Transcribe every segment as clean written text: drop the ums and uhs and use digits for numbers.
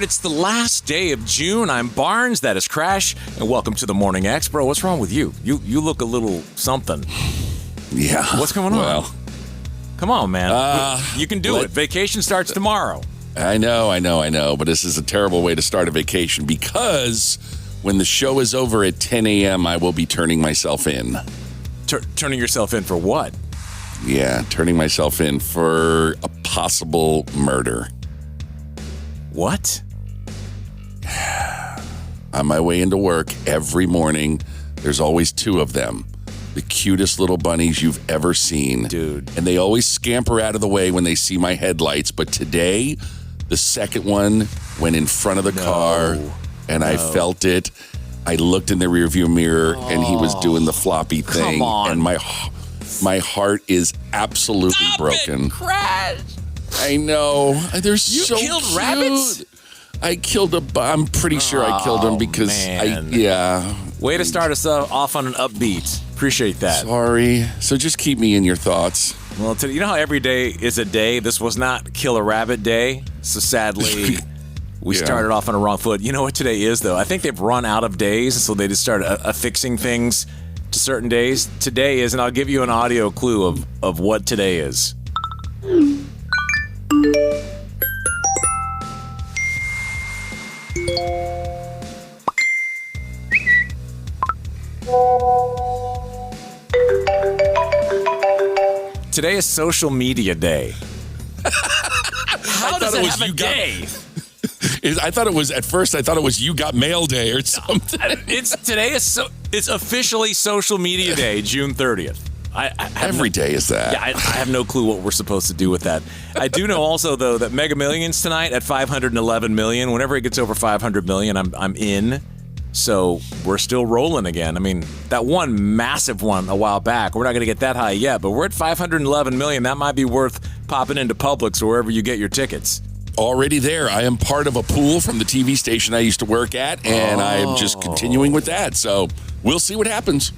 It's the last day of June. I'm Barnes. That is Crash. And welcome to the Morning X. Bro, what's wrong with you? You look a little something. Yeah. What's going on? Well, come on, man. You can do it. Vacation starts tomorrow. I know. But this is a terrible way to start a vacation because when the show is over at 10 a.m., I will be turning myself in. Turning yourself in for what? Yeah, turning myself in for a possible murder. What? On my way into work every morning, there's always two of them. The cutest little bunnies you've ever seen. Dude. And they always scamper out of the way when they see my headlights. But today, the second one went in front of the car, and I felt it. I looked in the rearview mirror, and he was doing the floppy thing. Come on. And my heart is absolutely broken. Crash! I know. They're so killed cute. rabbits? I killed I'm pretty sure I killed him because man. Way to start us off on an upbeat. Appreciate that. Sorry. So just keep me in your thoughts. Well, you know how every day is a day? This was not Kill a Rabbit Day. So sadly, we started off on a wrong foot. You know what today is, though? I think they've run out of days, so they just started affixing things to certain days. Today is, and I'll give you an audio clue of what today is. Today is Social Media Day. How does it have a day? I thought it was You Got Mail Day or something. It's officially Social Media Day, June 30th. Every day is that. Yeah, I have no clue what we're supposed to do with that. I do know also, though, that Mega Millions tonight at 511 million. Whenever it gets over 500 million, I'm in. So we're still rolling again. I mean, that one massive one a while back, we're not going to get that high yet, but we're at 511 million. That might be worth popping into Publix or wherever you get your tickets. Already there. I am part of a pool from the TV station I used to work at, and I am just continuing with that. So we'll see what happens.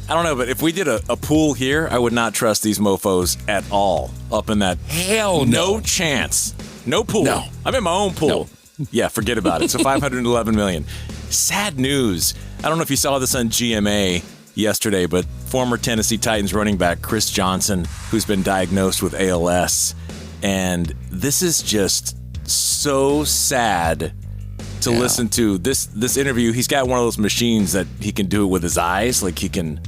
I don't know, but if we did a pool here, I would not trust these mofos at all up in that. Hell no chance. No pool. No. I'm in my own pool. No. Yeah, forget about it. So 511 million. Sad news. I don't know if you saw this on GMA yesterday, but former Tennessee Titans running back Chris Johnson, who's been diagnosed with ALS. And this is just so sad to listen to. This interview, he's got one of those machines that he can do it with his eyes. Like he can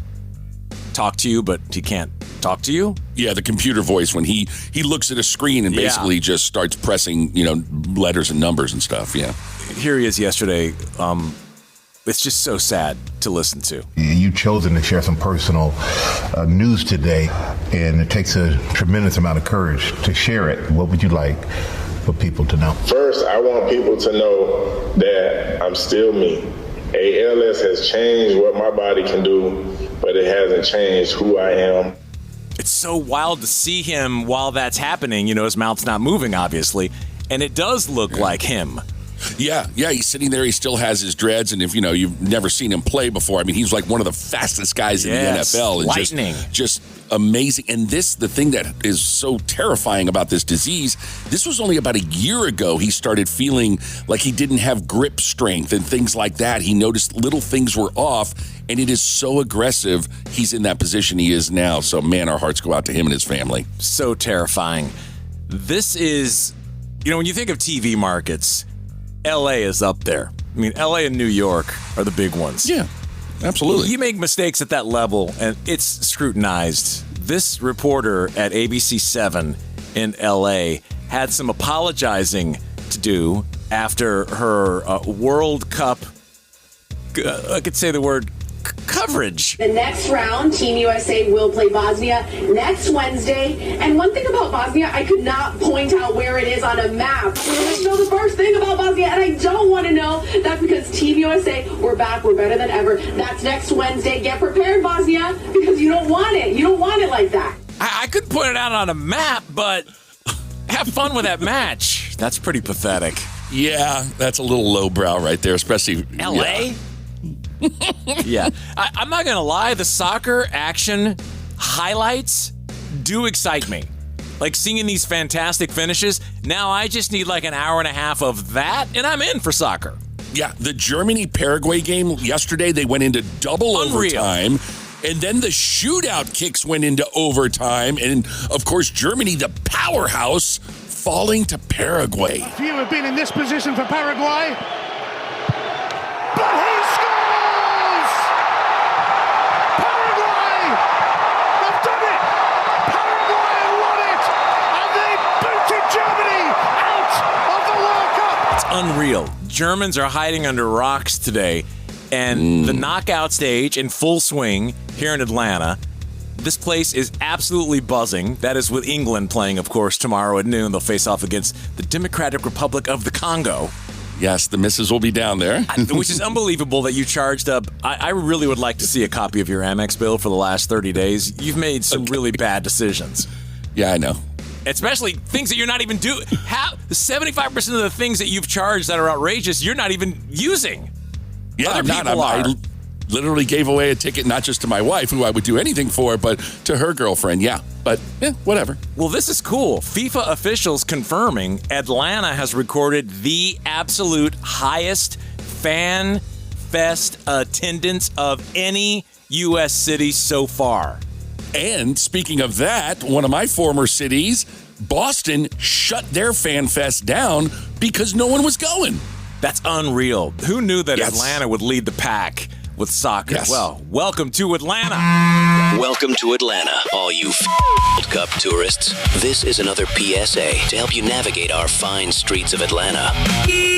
talk to you, but he can't talk to you. Yeah, the computer voice when he looks at a screen and basically just starts pressing, letters and numbers and stuff. Yeah. Here he is yesterday. It's just so sad to listen to. You've chosen to share some personal news today, and it takes a tremendous amount of courage to share it. What would you like for people to know? First, I want people to know that I'm still me. ALS has changed what my body can do, but it hasn't changed who I am. It's so wild to see him while that's happening. His mouth's not moving, obviously, and it does look like him. Yeah, he's sitting there. He still has his dreads, and if you've never seen him play before, I mean, he's like one of the fastest guys in the NFL. Lightning. Just amazing. And the thing that is so terrifying about this disease, this was only about a year ago he started feeling like he didn't have grip strength and things like that. He noticed little things were off, and it is so aggressive. He's in that position he is now. So, man, our hearts go out to him and his family. So terrifying. This is, when you think of TV markets, LA is up there. I mean, LA and New York are the big ones. Yeah, absolutely. You make mistakes at that level, and it's scrutinized. This reporter at ABC7 in LA had some apologizing to do after her World Cup, I could say the word, coverage. The next round, Team USA will play Bosnia next Wednesday. And one thing about Bosnia, I could not point out where it is on a map. I know the first thing about Bosnia, and I don't want to know. That's because Team USA, we're back, we're better than ever. That's next Wednesday. Get prepared, Bosnia, because you don't want it. You don't want it like that. I could point it out on a map, but have fun with that match. That's pretty pathetic. Yeah, that's a little lowbrow right there, especially LA? Yeah. I'm not going to lie. The soccer action highlights do excite me. Like singing these fantastic finishes. Now I just need like an hour and a half of that, and I'm in for soccer. Yeah, the Germany-Paraguay game yesterday, they went into double overtime. And then the shootout kicks went into overtime. And, of course, Germany, the powerhouse, falling to Paraguay. Few have been in this position for Paraguay. But he scores! Paraguay have done it! Paraguay have won it! And they booted Germany out of the World Cup! It's unreal. Germans are hiding under rocks today. And the knockout stage in full swing here in Atlanta. This place is absolutely buzzing. That is with England playing, of course, tomorrow at noon. They'll face off against the Democratic Republic of the Congo. Yes, the missus will be down there. Which is unbelievable that you charged up. I really would like to see a copy of your Amex bill for the last 30 days. You've made some really bad decisions. Yeah, I know. Especially things that you're not even doing. 75% of the things that you've charged that are outrageous, you're not even using. Yeah, I'm not. I literally gave away a ticket not just to my wife, who I would do anything for, but to her girlfriend. Yeah, but whatever. Well, this is cool. FIFA officials confirming Atlanta has recorded the absolute highest fan fest attendance of any U.S. city so far. And speaking of that, one of my former cities, Boston, shut their fan fest down because no one was going. That's unreal. Who knew that Atlanta would lead the pack with soccer? Yes. Well, welcome to Atlanta. Welcome to Atlanta, all you World Cup tourists. This is another PSA to help you navigate our fine streets of Atlanta.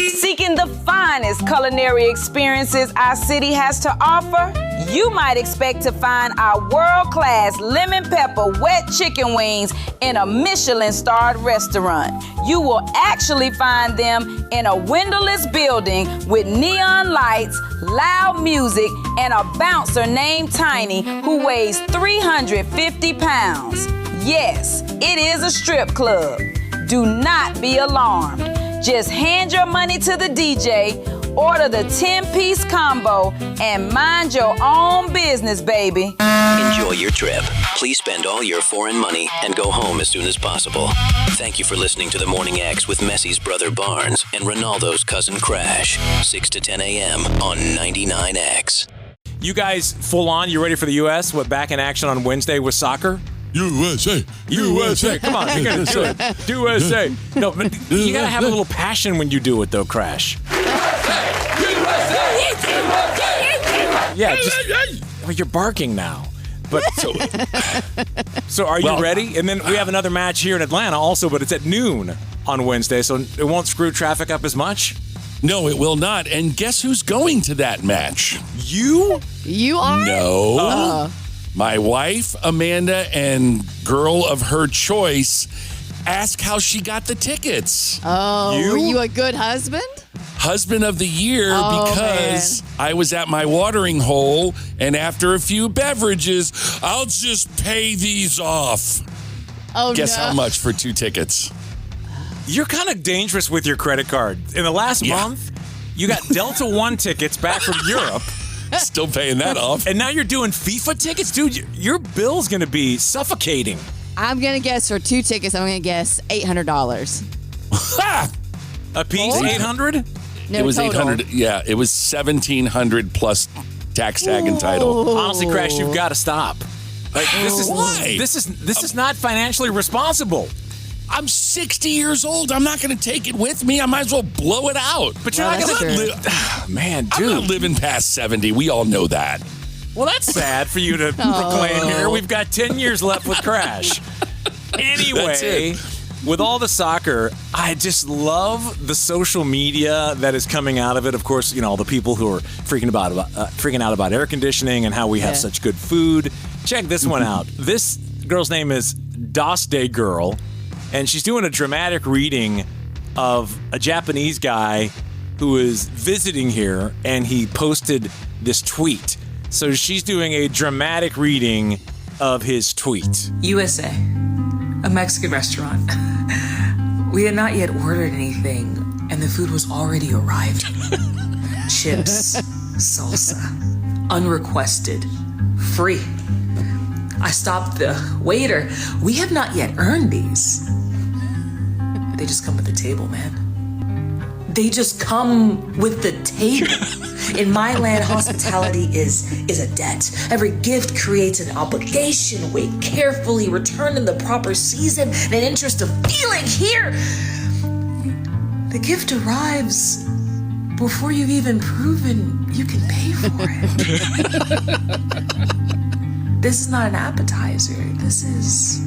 Seeking the finest culinary experiences our city has to offer? You might expect to find our world-class lemon pepper wet chicken wings in a Michelin-starred restaurant. You will actually find them in a windowless building with neon lights, loud music, and a bouncer named Tiny who weighs 350 pounds. Yes, it is a strip club. Do not be alarmed. Just hand your money to the DJ, order the 10-piece combo, and mind your own business, baby. Enjoy your trip. Please spend all your foreign money and go home as soon as possible. Thank you for listening to The Morning X with Messi's brother Barnes and Ronaldo's cousin Crash. 6 to 10 a.m. on 99X. You guys full on? You ready for the U.S.? Back in action on Wednesday with soccer? USA. Come on, you're going to do it. USA. No, but you got to have a little passion when you do it, though, Crash. Yeah, well, you're barking now. But so are you ready? And then we have another match here in Atlanta also, but it's at noon on Wednesday, so it won't screw traffic up as much? No, it will not. And guess who's going to that match? You? You are? No. My wife, Amanda, and girl of her choice, ask how she got the tickets. Oh, were you a good husband? Husband of the year because I was at my watering hole, and after a few beverages, I'll just pay these off. Oh, Guess how much for 2 tickets? You're kind of dangerous with your credit card. In the last month, you got Delta One tickets back from Europe. Still paying that off. And now you're doing FIFA tickets? Dude, your bill's going to be suffocating. I'm going to guess for 2 tickets, I'm going to guess $800. A piece, $800? No, it was total. $800. Yeah, it was $1,700 plus tax tag and title. Honestly, Crash, you've got to stop. Like Why? This is not financially responsible. I'm 60 years old. I'm not going to take it with me. I might as well blow it out. But you're not going to man, dude. I'm not living past 70. We all know that. Well, that's sad for you to proclaim here. We've got 10 years left with Crash. Anyway, with all the soccer, I just love the social media that is coming out of it. Of course, all the people who are freaking out about air conditioning and how we have such good food. Check this one out. This girl's name is DOS Day Girl, and she's doing a dramatic reading of a Japanese guy who is visiting here, and he posted this tweet. So she's doing a dramatic reading of his tweet. USA, a Mexican restaurant. We had not yet ordered anything, and the food was already arrived. Chips, salsa, unrequested, free. I stopped the waiter. We have not yet earned these. They just come with the table, man. They just come with the table. In my land, hospitality is a debt. Every gift creates an obligation. Wait carefully, return in the proper season, in an interest of feeling. Here, the gift arrives before you've even proven you can pay for it. This is not an appetizer. This is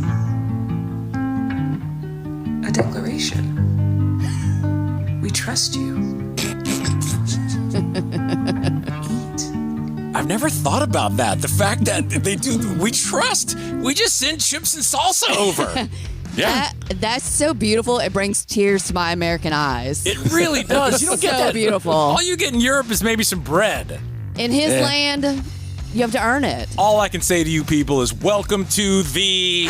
a declaration. We trust you. Eat. I've never thought about that. The fact that they do, we trust. We just send chips and salsa over. Yeah. That's so beautiful. It brings tears to my American eyes. It really does. You don't get So that. beautiful. All you get in Europe is maybe some bread. In his land, you have to earn it. All I can say to you people is welcome to the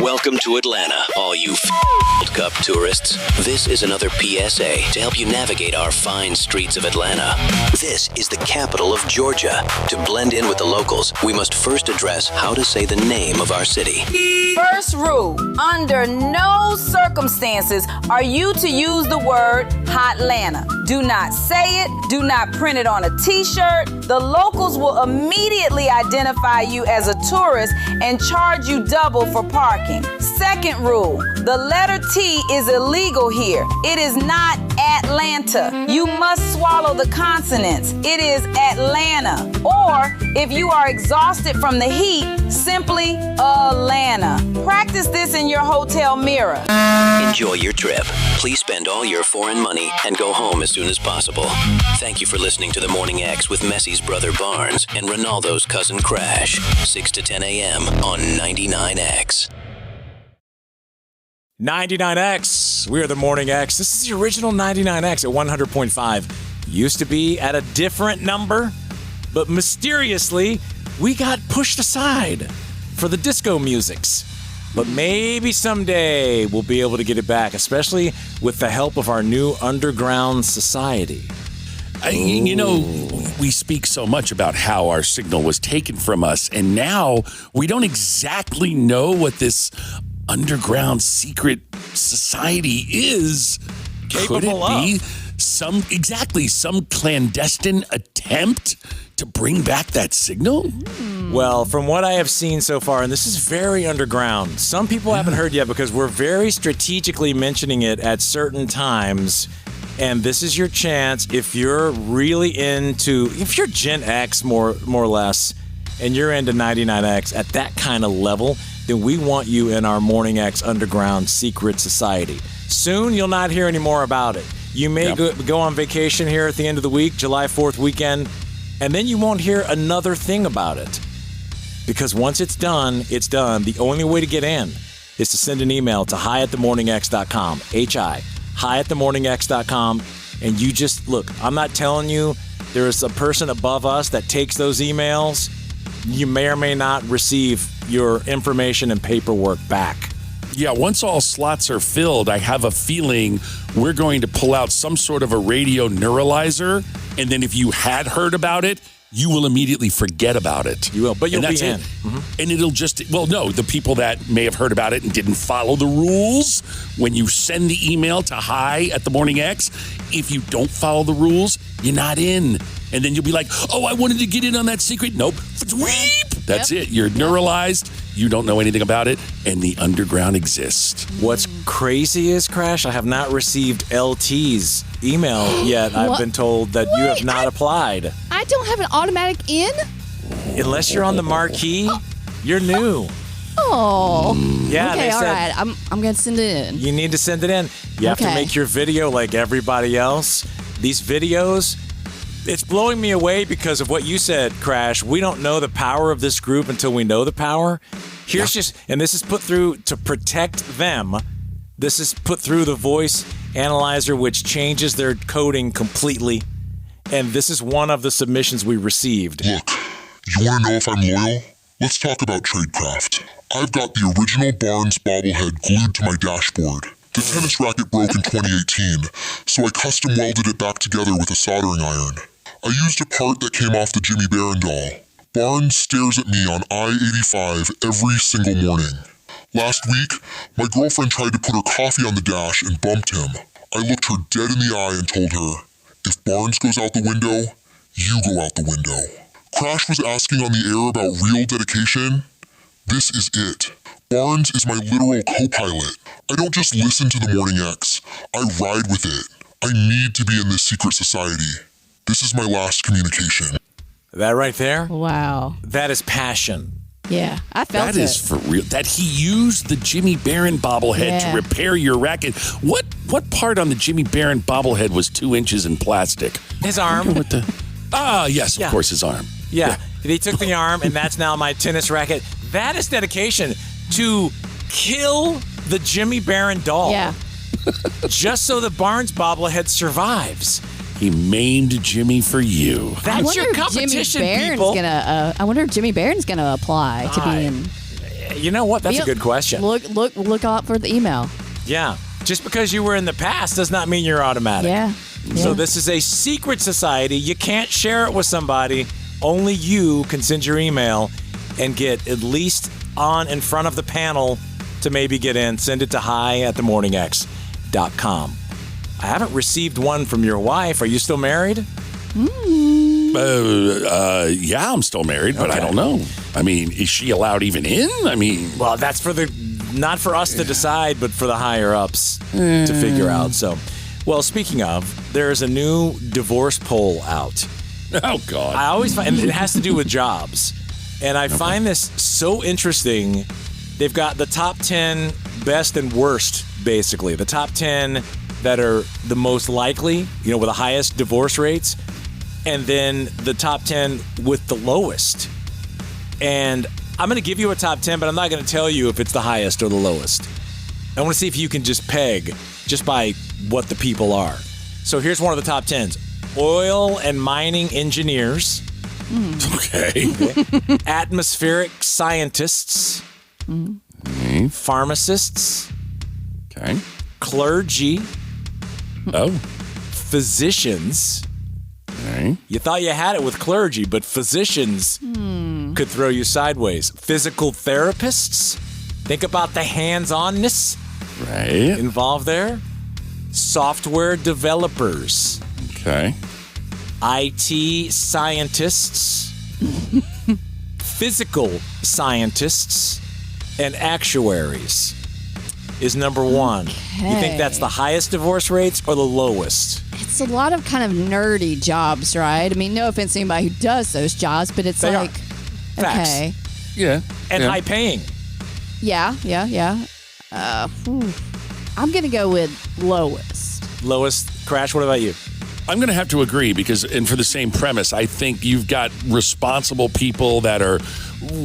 Welcome to Atlanta, all you World Cup tourists. This is another PSA to help you navigate our fine streets of Atlanta. This is the capital of Georgia. To blend in with the locals, we must first address how to say the name of our city. First rule, under no circumstances are you to use the word Hotlanta. Do not say it, do not print it on a t-shirt. The locals will immediately identify you as a tourist and charge you double for parking. Second rule, the letter T is illegal here. It is not Atlanta. You must swallow the consonants. It is Atlanta. Or if you are exhausted from the heat, simply Atlanta. Practice this in your hotel mirror. Enjoy your trip. Please spend all your foreign money and go home as soon as possible. Thank you for listening to The Morning X with Messi's brother Barnes and Ronaldo's cousin Crash. 6 to 10 a.m. on 99X. 99X. We are The Morning X. This is the original 99X at 100.5. Used to be at a different number, but mysteriously, we got pushed aside for the disco musics. But maybe someday we'll be able to get it back, especially with the help of our new underground society. You know, we speak so much about how our signal was taken from us, and now we don't exactly know what this underground secret society is. Could it be some clandestine attempt to bring back that signal? Well, from what I have seen so far, and this is very underground, some people haven't heard yet because we're very strategically mentioning it at certain times. And this is your chance if you're really if you're Gen X more or less, and you're into 99X at that kind of level, then we want you in our Morning X Underground Secret Society. Soon, you'll not hear any more about it. You may go on vacation here at the end of the week, July 4th weekend, and then you won't hear another thing about it. Because once it's done, it's done. The only way to get in is to send an email to hi@themorningx.com, hi@themorningx.com, and you just, look, I'm not telling you there's a person above us that takes those emails. You may or may not receive your information and paperwork back. Yeah, once all slots are filled, I have a feeling we're going to pull out some sort of a radio neuralizer, and then if you had heard about it, you will immediately forget about it. You will, but you'll be in. Mm-hmm. And it'll just, the people that may have heard about it and didn't follow the rules, when you send the email to hi@themorningx, if you don't follow the rules, you're not in. And then you'll be like, oh, I wanted to get in on that secret. Nope. That's it. You're neuralized. You don't know anything about it. And the underground exists. What's crazy is, Crash, I have not received LT's email yet. I've been told that you have not applied. I don't have an automatic in? Unless you're on the marquee, you're new. Oh. Yeah, okay, they all said, right. I'm going to send it in. You need to send it in. You have to make your video like everybody else. These videos, it's blowing me away because of what you said, Crash. We don't know the power of this group until we know the power. Here's and this is put through to protect them. This is put through the voice analyzer, which changes their coding completely. And this is one of the submissions we received. Look, you want to know if I'm loyal? Let's talk about tradecraft. I've got the original Barnes bobblehead glued to my dashboard. The tennis racket broke in 2018, so I custom welded it back together with a soldering iron. I used a part that came off the Jimmy Barron doll. Barnes stares at me on I-85 every single morning. Last week, my girlfriend tried to put her coffee on the dash and bumped him. I looked her dead in the eye and told her, if Barnes goes out the window, you go out the window. Crash was asking on the air about real dedication. This is it. Barnes is my literal co-pilot. I don't just listen to the Morning X. I ride with it. I need to be in this secret society. This is my last communication. That right there? Wow. That is passion. Yeah, I felt it. That is for real. That he used the Jimmy Barron bobblehead to repair your racket. What part on the Jimmy Barron bobblehead was 2 inches in plastic? His arm. Yes, of course, his arm. Yeah. They took the arm, and that's now my tennis racket. That is dedication to kill the Jimmy Barron doll. Yeah. Just so the Barnes bobblehead survives. He maimed Jimmy for you. That's your competition, people. I wonder if Jimmy Barron's going to apply to be in. You know what? That's a good question. Look out for the email. Yeah. Just because you were in the past does not mean you're automatic. Yeah. So this is a secret society. You can't share it with somebody. Only you can send your email and get at least on in front of the panel to maybe get in. Send it to hi@themorningx.com. I haven't received one from your wife. Are you still married? Yeah, I'm still married, but I don't know. I mean, is she allowed even in? I mean... Well, that's not for us to decide, but for the higher-ups to figure out. So, well, speaking of, there's a new divorce poll out. Oh, God. I always find it has to do with jobs. And I find this so interesting. They've got the top 10 best and worst, basically. The top 10 that are the most likely, with the highest divorce rates, and then the top 10 with the lowest. And I'm going to give you a top 10, but I'm not going to tell you if it's the highest or the lowest. I want to see if you can just peg just by what the people are. So here's one of the top 10s. Oil and mining engineers. Okay. Atmospheric scientists. Pharmacists. Okay. Clergy. Oh. Physicians. Okay. You thought you had it with clergy, but physicians could throw you sideways. Physical therapists. Think about the hands-onness involved there. Software developers. Okay. IT scientists. Physical scientists. And actuaries is number one. Okay. You think that's the highest divorce rates or the lowest? It's a lot of kind of nerdy jobs, right? I mean, no offense to anybody who does those jobs, but it's They like, are. Facts. okay. Yeah. And high paying. Yeah. I'm going to go with lowest. Lowest. Crash, what about you? I'm going to have to agree because, and for the same premise, I think you've got responsible people that are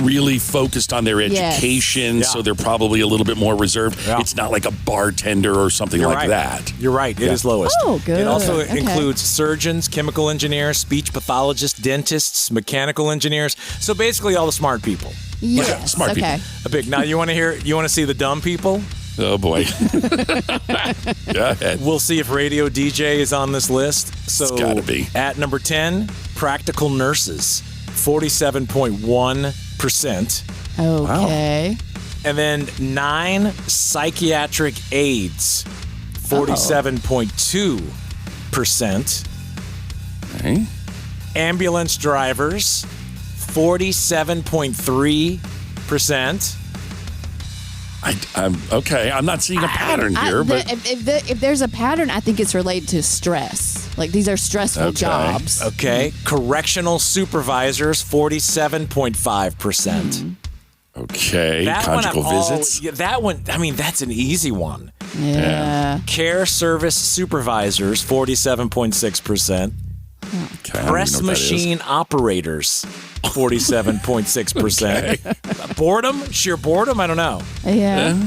really focused on their education, so they're probably a little bit more reserved. Yeah. It's not like a bartender or something that. You're right. It is lowest. Oh, good. It also includes surgeons, chemical engineers, speech pathologists, dentists, mechanical engineers. So basically all the smart people. Yes. Smart people. A big. Now you want to see the dumb people? Oh, boy. Go ahead. We'll see if radio DJ is on this list. So it's got to be. At number 10, practical nurses, 47.1%. Okay. Wow. And then 9, psychiatric aides, 47.2%. Okay. Ambulance drivers, 47.3%. I'm okay. I'm not seeing a pattern here, but if there's a pattern, I think it's related to stress. Like these are stressful jobs. Okay. Correctional supervisors, 47.5%. Okay. Conjugal visits. That one. I mean, that's an easy one. Yeah. Care service supervisors, 47.6%. Okay, Press machine operators, 47.6%. Sheer boredom, I don't know. Yeah.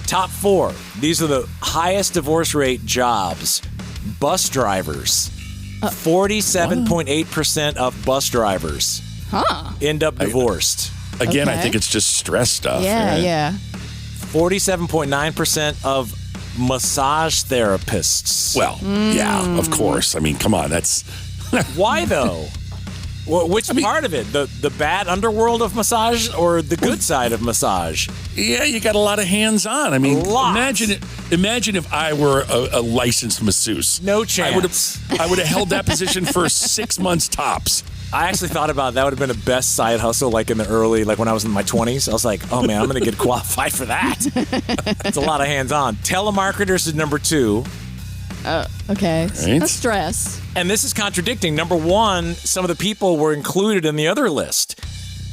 Top 4. These are the highest divorce rate jobs. Bus drivers. 47.8% of bus drivers end up divorced. Again, I think it's just stress stuff. Yeah. 47.9% of massage therapists. Well, yeah, of course. I mean, come on, that's... Why, though? Which part of it? The bad underworld of massage or the good side of massage? Yeah, you got a lot of hands-on. I mean, imagine if I were a licensed masseuse. No chance. I would have held that position for 6 months tops. I actually thought about that would have been the best side hustle, like in the early, like when I was in my 20s. I was like, oh man, I'm going to get qualified for that. It's a lot of hands-on. Telemarketers is number 2. Okay. Right. That's stress. And this is contradicting. Number 1, some of the people were included in the other list.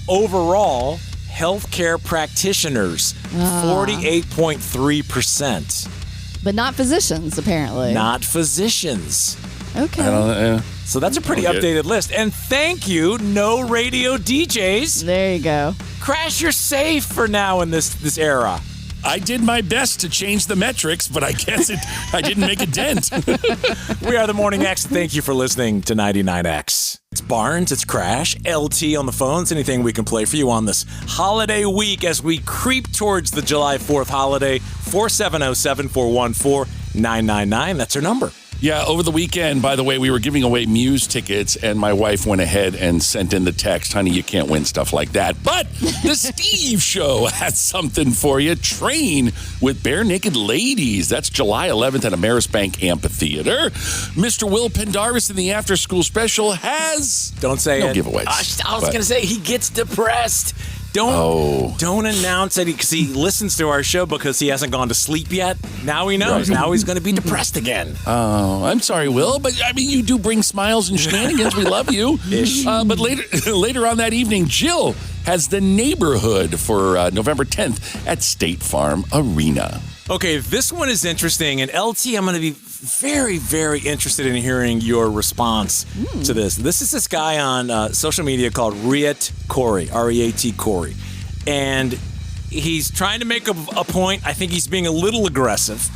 Overall, healthcare practitioners, 48.3%. But not physicians, apparently. Not physicians. Okay. So that's a pretty updated list. And thank you, no radio DJs. There you go. Crash, you're safe for now in this era. I did my best to change the metrics, but I guess I didn't make a dent. We are the Morning X. Thank you for listening to 99X. It's Barnes, it's Crash, LT on the phones. Anything we can play for you on this holiday week as we creep towards the July 4th holiday. 470-741-4999. That's our number. Yeah, over the weekend, by the way, we were giving away Muse tickets, and my wife went ahead and sent in the text, honey, you can't win stuff like that. But the Steve Show has something for you. Train with Bare Naked Ladies. That's July 11th at Amerisbank Amphitheater. Mr. Will Pendarvis in the After School Special has Don't say no it. giveaways. I was going to say he gets depressed. Don't announce it because he listens to our show because he hasn't gone to sleep yet. Now he knows. Right. Now he's going to be depressed again. Oh, I'm sorry, Will, but I mean, you do bring smiles and shenanigans. We love you. But later on that evening, Jill has The Neighborhood for November 10th at State Farm Arena. Okay, this one is interesting. And LT, I'm going to be very, very interested in hearing your response to this. This is this guy on social media called Reat Corey, R-E-A-T Corey. And he's trying to make a point. I think he's being a little aggressive.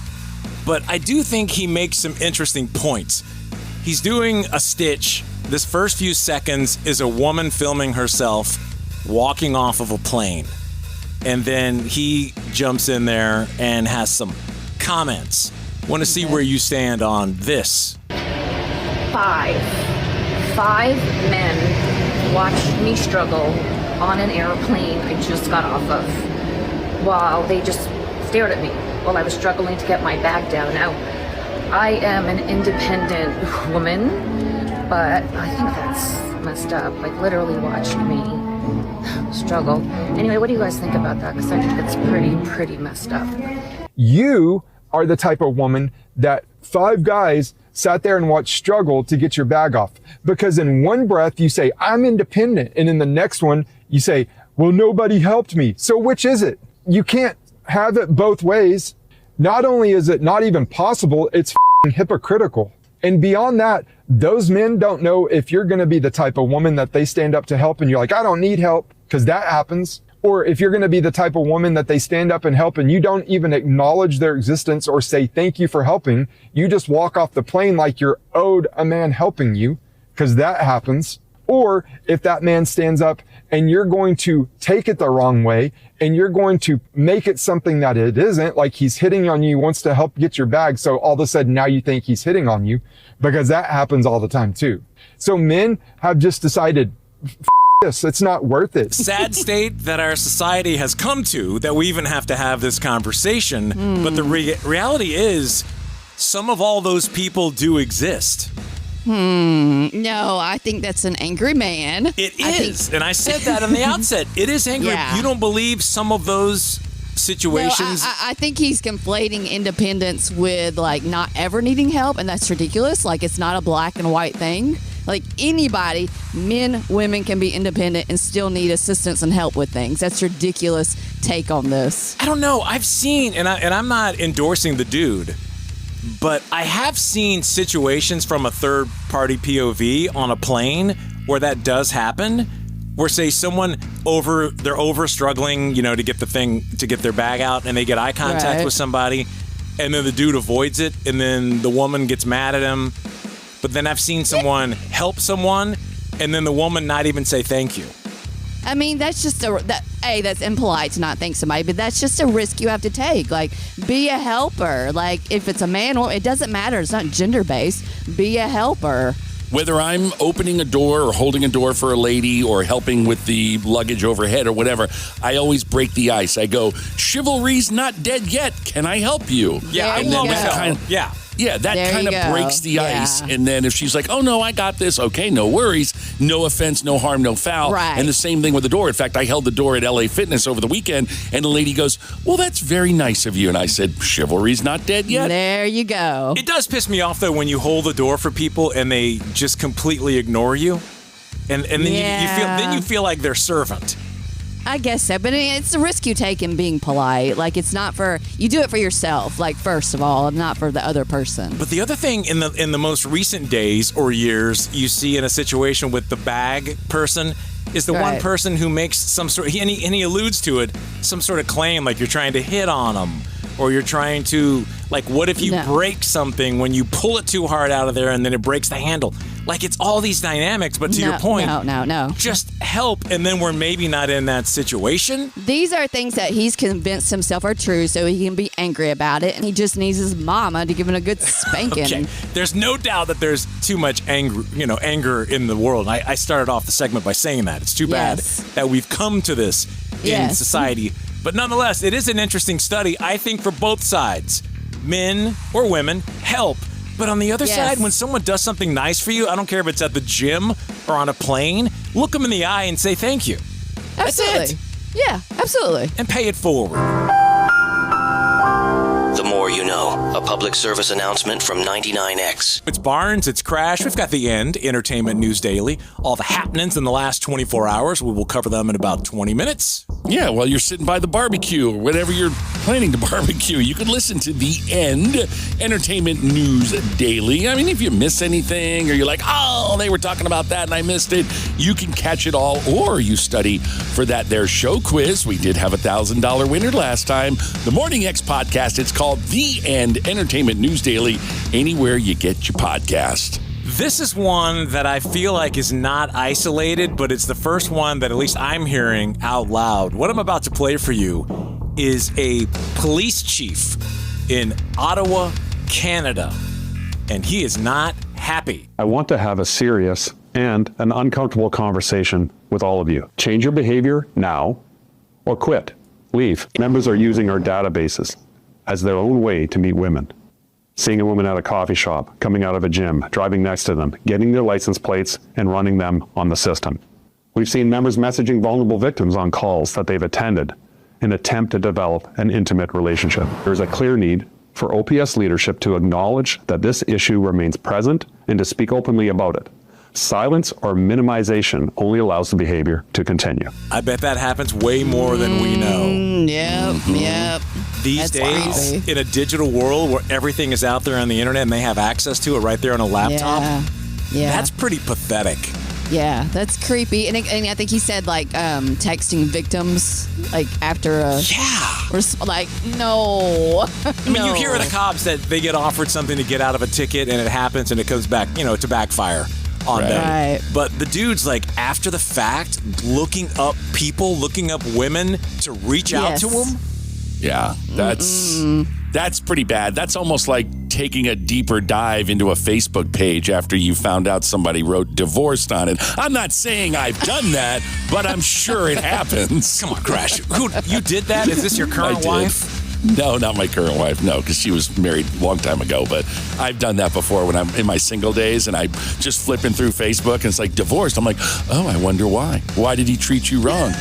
But I do think he makes some interesting points. He's doing a stitch. This first few seconds is a woman filming herself walking off of a plane. And then he jumps in there and has some comments. Want to see where you stand on this. 5 men watched me struggle on an airplane I just got off of while they just stared at me while I was struggling to get my bag down. Now, I am an independent woman, but I think that's messed up. Like, literally watched me struggle. Anyway, what do you guys think about that? Because I think it's pretty messed up. You are the type of woman that 5 guys sat there and watched struggle to get your bag off. Because in one breath you say, I'm independent. And in the next one you say, well, nobody helped me. So which is it? You can't have it both ways. Not only is it not even possible, it's hypocritical. And beyond that, those men don't know if you're going to be the type of woman that they stand up to help and you're like, I don't need help, because that happens. Or if you're going to be the type of woman that they stand up and help and you don't even acknowledge their existence or say thank you for helping, you just walk off the plane like you're owed a man helping you, because that happens. Or if that man stands up and you're going to take it the wrong way and you're going to make it something that it isn't, like he's hitting on you, wants to help get your bag, so all of a sudden now you think he's hitting on you, because that happens all the time too. So men have just decided, this, it's not worth it. Sad state that our society has come to, that we even have to have this conversation. But the reality is, some of all those people do exist. No, I think that's an angry man. It is. And I said that on the outset. It is angry. Yeah. You don't believe some of those situations? No, I think he's conflating independence with like not ever needing help, and that's ridiculous. Like, it's not a black and white thing. Like, anybody, men, women, can be independent and still need assistance and help with things. That's ridiculous take on this. I don't know. I've seen, and I'm not endorsing the dude, but I have seen situations from a third-party POV on a plane where that does happen. Where, say, someone they're over struggling, to get to get their bag out, and they get eye contact with somebody, and then the dude avoids it, and then the woman gets mad at him. But then I've seen someone help someone, and then the woman not even say thank you. I mean, that's just that's impolite to not thank somebody, but that's just a risk you have to take. Like, be a helper. Like, if it's a man or it doesn't matter. It's not gender based. Be a helper. Whether I'm opening a door or holding a door for a lady or helping with the luggage overhead or whatever, I always break the ice. I go, chivalry's not dead yet. Can I help you? Yeah, and then that kind of, that kind of breaks the ice. And then if she's like, oh, no, I got this. Okay, no worries. No offense, no harm, no foul. Right. And the same thing with the door. In fact, I held the door at LA Fitness over the weekend, and the lady goes, well, that's very nice of you. And I said, chivalry's not dead yet. There you go. It does piss me off, though, when you hold the door for people and they just completely ignore you. And then you feel like their servant. I guess so, but it's a risk you take in being polite. Like, it's not you do it for yourself, like, first of all, not for the other person. But the other thing in the most recent days or years you see in a situation with the bag person is the one person who makes some sort, and he alludes to it, some sort of claim like you're trying to hit on them, or you're trying to, like, what if you break something when you pull it too hard out of there and then it breaks the handle? Like, it's all these dynamics, but to your point, no. Just help, and then we're maybe not in that situation. These are things that he's convinced himself are true, so he can be angry about it, and he just needs his mama to give him a good spanking. Okay. There's no doubt that there's too much anger in the world. I started off the segment by saying that. It's too bad that we've come to this in society. But nonetheless, it is an interesting study, I think, for both sides. Men or women, help. But on the other side, when someone does something nice for you, I don't care if it's at the gym or on a plane, look them in the eye and say thank you. Absolutely. That's it. Yeah, absolutely. And pay it forward. The more you know, a public service announcement from 99X. It's Barnes, it's Crash. We've got the end, Entertainment News Daily. All the happenings in the last 24 hours. We will cover them in about 20 minutes. Yeah, while you're sitting by the barbecue or whatever you're planning to barbecue, you can listen to the end, Entertainment News Daily. I mean, if you miss anything or you're like, oh, they were talking about that and I missed it, you can catch it all, or you study for that their show quiz. We did have a $1,000 winner last time. The Morning X podcast, it's called The End, Entertainment News Daily, anywhere you get your podcast. This is one that I feel like is not isolated, but it's the first one that at least I'm hearing out loud. What I'm about to play for you is a police chief in Ottawa, Canada, and he is not happy. I want to have a serious and an uncomfortable conversation with all of you. Change your behavior now or quit. Leave. Members are using our databases as their own way to meet women. Seeing a woman at a coffee shop, coming out of a gym, driving next to them, getting their license plates, and running them on the system. We've seen members messaging vulnerable victims on calls that they've attended in an attempt to develop an intimate relationship. There's a clear need for OPS leadership to acknowledge that this issue remains present and to speak openly about it. Silence or minimization only allows the behavior to continue. I bet that happens way more than we know. Yep. These days, in a digital world where everything is out there on the internet and they have access to it right there on a laptop, that's pretty pathetic. Yeah, that's creepy. And I think he said, like, texting victims, like, after a... Yeah. Like, no. I mean, you hear of the cops that they get offered something to get out of a ticket and it happens and it comes back, to backfire on them. Right. But the dude's, like, after the fact, looking up people, looking up women to reach out to them. Yeah, that's pretty bad. That's almost like taking a deeper dive into a Facebook page after you found out somebody wrote divorced on it. I'm not saying I've done that, but I'm sure it happens. Come on, Crash. You did that? Is this your current wife? No, not my current wife. No, because she was married a long time ago. But I've done that before when I'm in my single days and I'm just flipping through Facebook and it's like divorced. I'm like, oh, I wonder why. Why did he treat you wrong?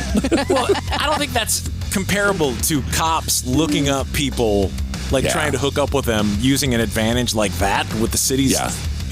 Well, I don't think that's comparable to cops looking up people, like trying to hook up with them using an advantage like that with the city's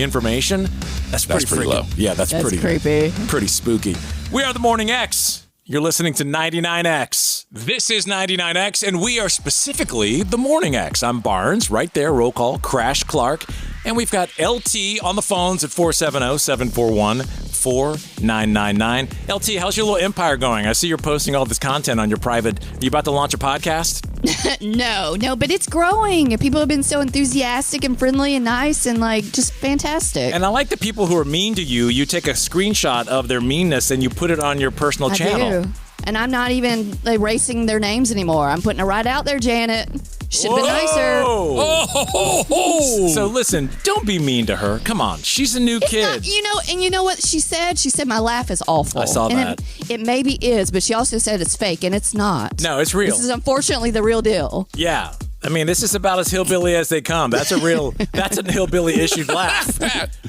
information. That's pretty low. Yeah, that's pretty creepy. Pretty spooky. We are the Morning X. You're listening to 99X. This is 99X, and we are specifically the Morning X. I'm Barnes, right there, roll call, Crash Clark. And we've got LT on the phones at 470-741-4999. LT, how's your little empire going? I see you're posting all this content on your private... Are you about to launch a podcast? No, but it's growing. People have been so enthusiastic and friendly and nice and like just fantastic. And I like the people who are mean to you. You take a screenshot of their meanness and you put it on your personal channel. Do. And I'm not even erasing their names anymore. I'm putting it right out there, Janet. Should have been nicer. Oh. So listen, don't be mean to her. Come on, she's a new kid. You know what she said? She said my laugh is awful. I saw that. It maybe is, but she also said it's fake, and it's not. No, it's real. This is unfortunately the real deal. Yeah. I mean, this is about as hillbilly as they come. That's a hillbilly issued laugh.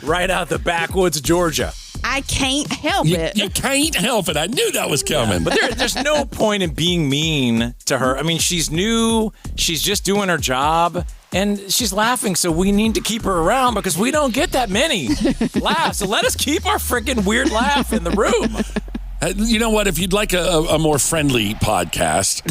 Right out the backwoods of Georgia. I can't help it. You can't help it. I knew that was coming. But there's no point in being mean to her. I mean, she's new. She's just doing her job. And she's laughing, so we need to keep her around because we don't get that many laughs. So let us keep our freaking weird laugh in the room. You know what? If you'd like a more friendly podcast,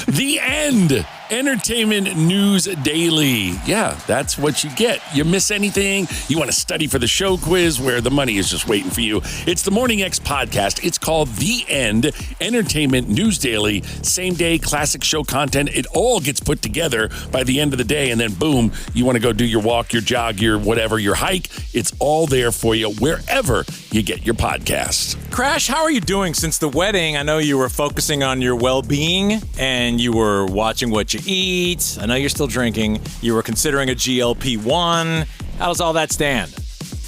The End. Entertainment News Daily. Yeah, that's what you get. You miss anything? You want to study for the show quiz where the money is just waiting for you? It's the Morning X podcast. It's called The End Entertainment News Daily. Same day, classic show content. It all gets put together by the end of the day, and then boom, you want to go do your walk, your jog, your whatever, your hike. It's all there for you wherever you get your podcasts. Crash, how are you doing since the wedding? I know you were focusing on your well-being and you were watching what you eat. I know you're still drinking. You were considering a GLP-1. How does all that stand?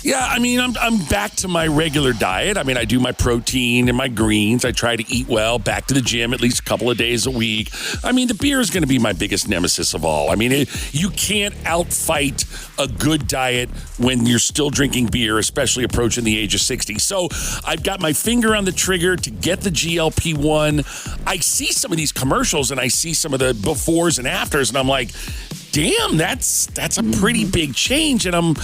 Yeah, I mean, I'm back to my regular diet. I mean, I do my protein and my greens. I try to eat well, back to the gym at least a couple of days a week. I mean, the beer is going to be my biggest nemesis of all. I mean, you can't outfight a good diet when you're still drinking beer, especially approaching the age of 60. So I've got my finger on the trigger to get the GLP-1. I see some of these commercials and I see some of the befores and afters, and I'm like, damn, that's a pretty big change. And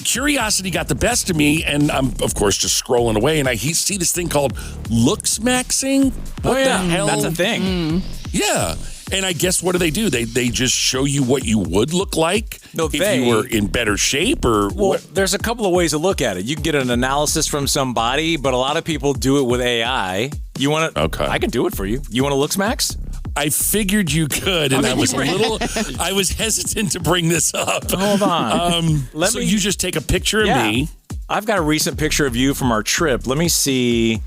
curiosity got the best of me, and I'm, of course, just scrolling away, and I see this thing called looks maxing. What the hell? That's a thing. Yeah. And I guess what do? They just show you what you would look like if you were in better shape or what? There's a couple of ways to look at it. You can get an analysis from somebody, but a lot of people do it with AI. You want to? Okay. I can do it for you. You want to looks max? I figured you could, and I was hesitant to bring this up. Hold on. You just take a picture of me. I've got a recent picture of you from our trip. Let me see.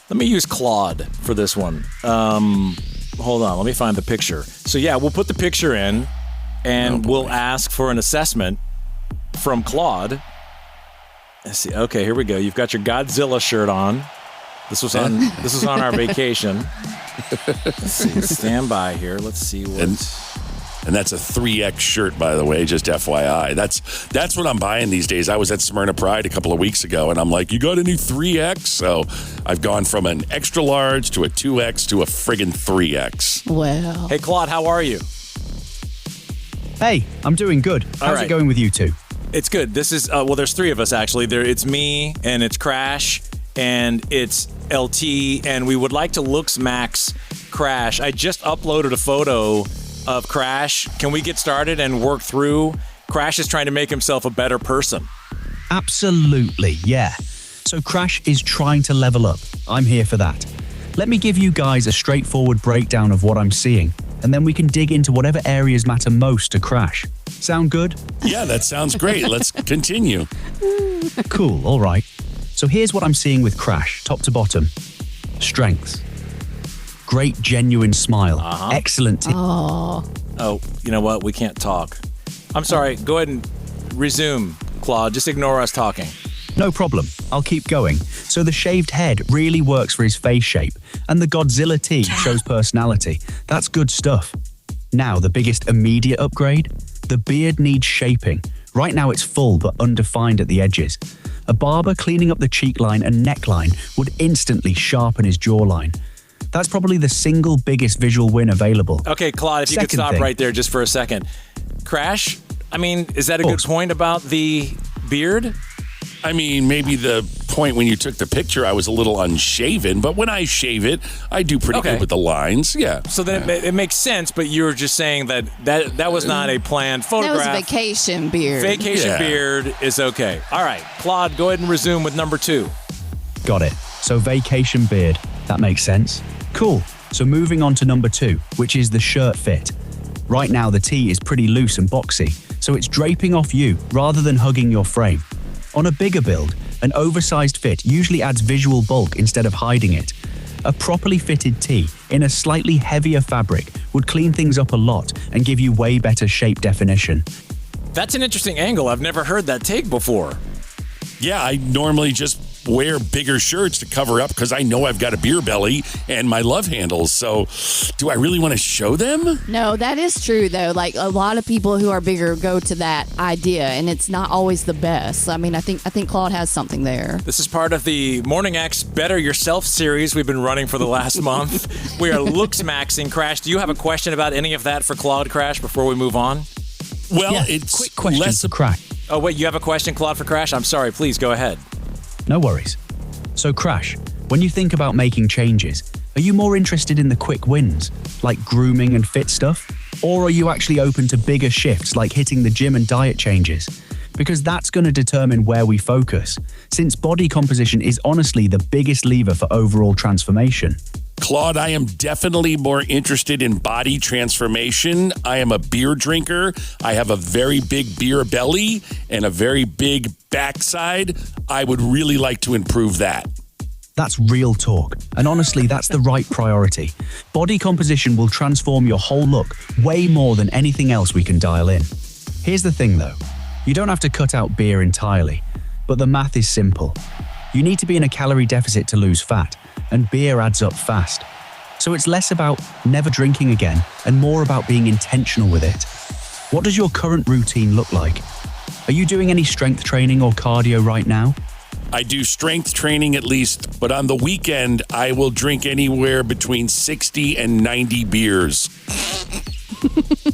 Let me use Claude for this one. Hold on. Let me find the picture. So, yeah, we'll put the picture in, and we'll ask for an assessment from Claude. Let's see. Okay, here we go. You've got your Godzilla shirt on. This was on our vacation. Let's see. Stand by here. Let's see what. And that's a 3X shirt, by the way, just FYI. That's what I'm buying these days. I was at Smyrna Pride a couple of weeks ago, and I'm like, you got any 3X? So I've gone from an extra large to a 2X to a friggin' 3X. Well. Hey, Claude, how are you? Hey, I'm doing good. How's it going with you two? It's good. This is, there's three of us, actually. It's me, and it's Crash, and it's LT, and we would like to looks max Crash. I just uploaded a photo of Crash. Can we get started and work through? Crash is trying to make himself a better person. Absolutely, yeah. So Crash is trying to level up. I'm here for that. Let me give you guys a straightforward breakdown of what I'm seeing, and then we can dig into whatever areas matter most to Crash. Sound good? Yeah, that sounds great. Let's continue. Cool, all right. So here's what I'm seeing with Crash, top to bottom. Strengths. Great, genuine smile. Excellent. Oh, you know what? We can't talk. I'm sorry. Go ahead and resume, Claude. Just ignore us talking. No problem. I'll keep going. So the shaved head really works for his face shape, and the Godzilla tee shows personality. That's good stuff. Now, the biggest immediate upgrade? The beard needs shaping. Right now it's full but undefined at the edges. A barber cleaning up the cheek line and neckline would instantly sharpen his jawline. That's probably the single biggest visual win available. Okay, Claude, if you could stop right there just for a second. Crash, I mean, is that a good point about the beard? I mean, maybe the point when you took the picture, I was a little unshaven, but when I shave it, I do pretty good with the lines. Yeah. So then it makes sense, but you were just saying that was not a planned photograph. That was a vacation beard. Vacation beard is okay. All right, Claude, go ahead and resume with number 2. Got it. So vacation beard. That makes sense. Cool. So moving on to number 2, which is the shirt fit. Right now the tee is pretty loose and boxy, so it's draping off you rather than hugging your frame. On a bigger build, an oversized fit usually adds visual bulk instead of hiding it. A properly fitted tee in a slightly heavier fabric would clean things up a lot and give you way better shape definition. That's an interesting angle. I've never heard that take before. Yeah, I normally just wear bigger shirts to cover up because I know I've got a beer belly and my love handles. So do I really want to show them? No, that is true, though. Like, a lot of people who are bigger go to that idea, and it's not always the best. I mean, I think Claude has something there. This is part of the Morning X Better Yourself series we've been running for the last month. We are looks maxing. Crash, do you have a question about any of that for Claude, Crash, before we move on? Well, it's quick question less for Crash. Oh, wait, you have a question, Claude, for Crash? I'm sorry. Please go ahead. No worries. So Crash, when you think about making changes, are you more interested in the quick wins, like grooming and fit stuff? Or are you actually open to bigger shifts like hitting the gym and diet changes? Because that's going to determine where we focus, since body composition is honestly the biggest lever for overall transformation. Claude, I am definitely more interested in body transformation. I am a beer drinker. I have a very big beer belly and a very big backside. I would really like to improve that. That's real talk. And honestly, that's the right priority. Body composition will transform your whole look way more than anything else we can dial in. Here's the thing though. You don't have to cut out beer entirely, but the math is simple. You need to be in a calorie deficit to lose fat, and beer adds up fast. So it's less about never drinking again and more about being intentional with it. What does your current routine look like? Are you doing any strength training or cardio right now? I do strength training at least, but on the weekend, I will drink anywhere between 60 and 90 beers.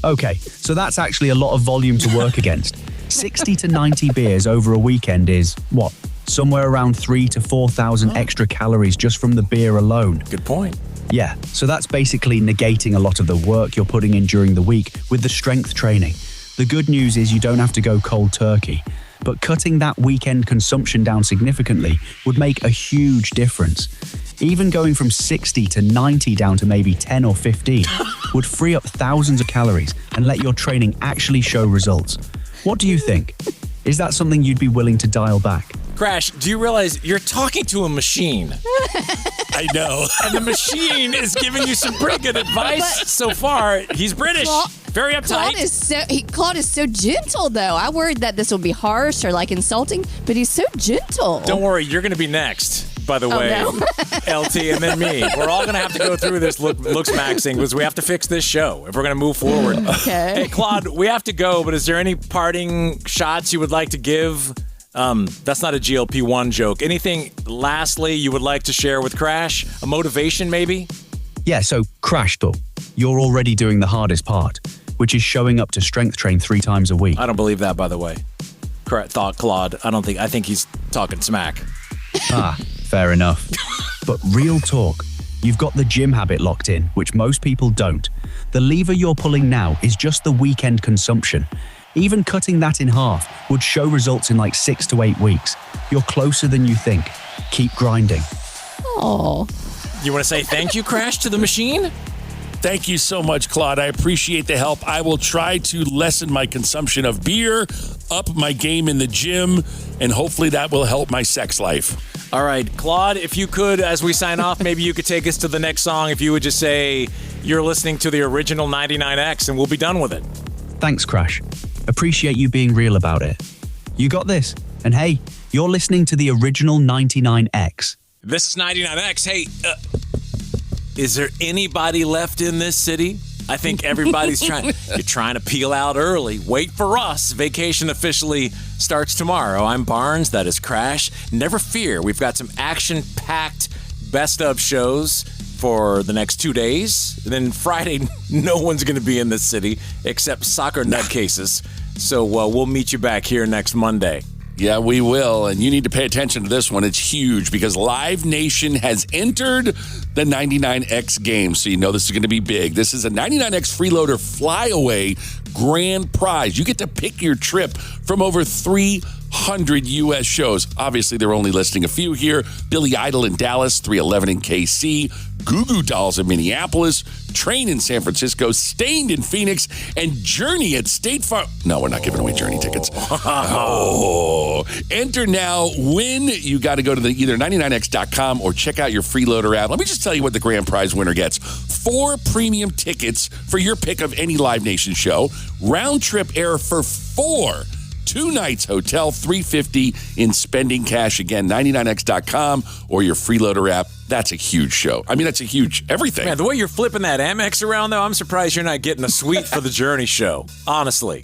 Okay, so that's actually a lot of volume to work against. 60 to 90 beers over a weekend is, what, somewhere around 3,000 to 4,000 extra calories just from the beer alone. Good point. Yeah, so that's basically negating a lot of the work you're putting in during the week with the strength training. The good news is you don't have to go cold turkey, but cutting that weekend consumption down significantly would make a huge difference. Even going from 60 to 90 down to maybe 10 or 15 would free up thousands of calories and let your training actually show results. What do you think? Is that something you'd be willing to dial back? Crash, do you realize you're talking to a machine? I know. And the machine is giving you some pretty good advice so far. He's British, very uptight. Claude is so gentle, though. I worried that this would be harsh or like insulting, but he's so gentle. Don't worry, you're going to be next. By the way, no. LT and then me. We're all going to have to go through this looks maxing because we have to fix this show if we're going to move forward. Okay. Hey, Claude, we have to go, but is there any parting shots you would like to give? That's not a GLP-1 joke. Anything, lastly, you would like to share with Crash? A motivation, maybe? Yeah, so Crash, though, you're already doing the hardest part, which is showing up to strength train 3 times a week. I don't believe that, by the way. Thought Claude. I think he's talking smack. Ah, fair enough. But real talk, you've got the gym habit locked in, which most people don't. The lever you're pulling now is just the weekend consumption. Even cutting that in half would show results in like 6 to 8 weeks. You're closer than you think. Keep grinding. Oh. You want to say thank you, Crash, to the machine? Thank you so much, Claude. I appreciate the help. I will try to lessen my consumption of beer, up my game in the gym, and hopefully that will help my sex life. All right, Claude, if you could, as we sign off, maybe you could take us to the next song. If you would just say you're listening to the original 99X, and we'll be done with it. Thanks, Crash. Appreciate you being real about it. You got this. And hey, you're listening to the original 99X. This is 99X. Hey, is there anybody left in this city? I think everybody's you're trying to peel out early. Wait for us. Vacation officially starts tomorrow. I'm Barnes. That is Crash. Never fear. We've got some action-packed best of shows for the next 2 days. And then Friday, no one's going to be in this city except soccer nutcases. So we'll meet you back here next Monday. Yeah, we will. And you need to pay attention to this one. It's huge because Live Nation has entered the 99X game. So you know this is going to be big. This is a 99X Freeloader Flyaway grand prize. You get to pick your trip from over 300 400 U.S. shows. Obviously, they're only listing a few here. Billy Idol in Dallas, 311 in KC, Goo Goo Dolls in Minneapolis, Train in San Francisco, Stained in Phoenix, and Journey at State Farm. No, we're not giving away Journey tickets. Enter now, win. You got to go to either 99x.com or check out your freeloader app. Let me just tell you what the grand prize winner gets. 4 premium tickets for your pick of any Live Nation show. Round trip air for 4. 2 nights hotel, $350 in spending cash. Again, 99x.com or your freeloader app. That's a huge show. I mean, that's a huge everything. Man, the way you're flipping that Amex around, though, I'm surprised you're not getting a suite for the Journey show. Honestly.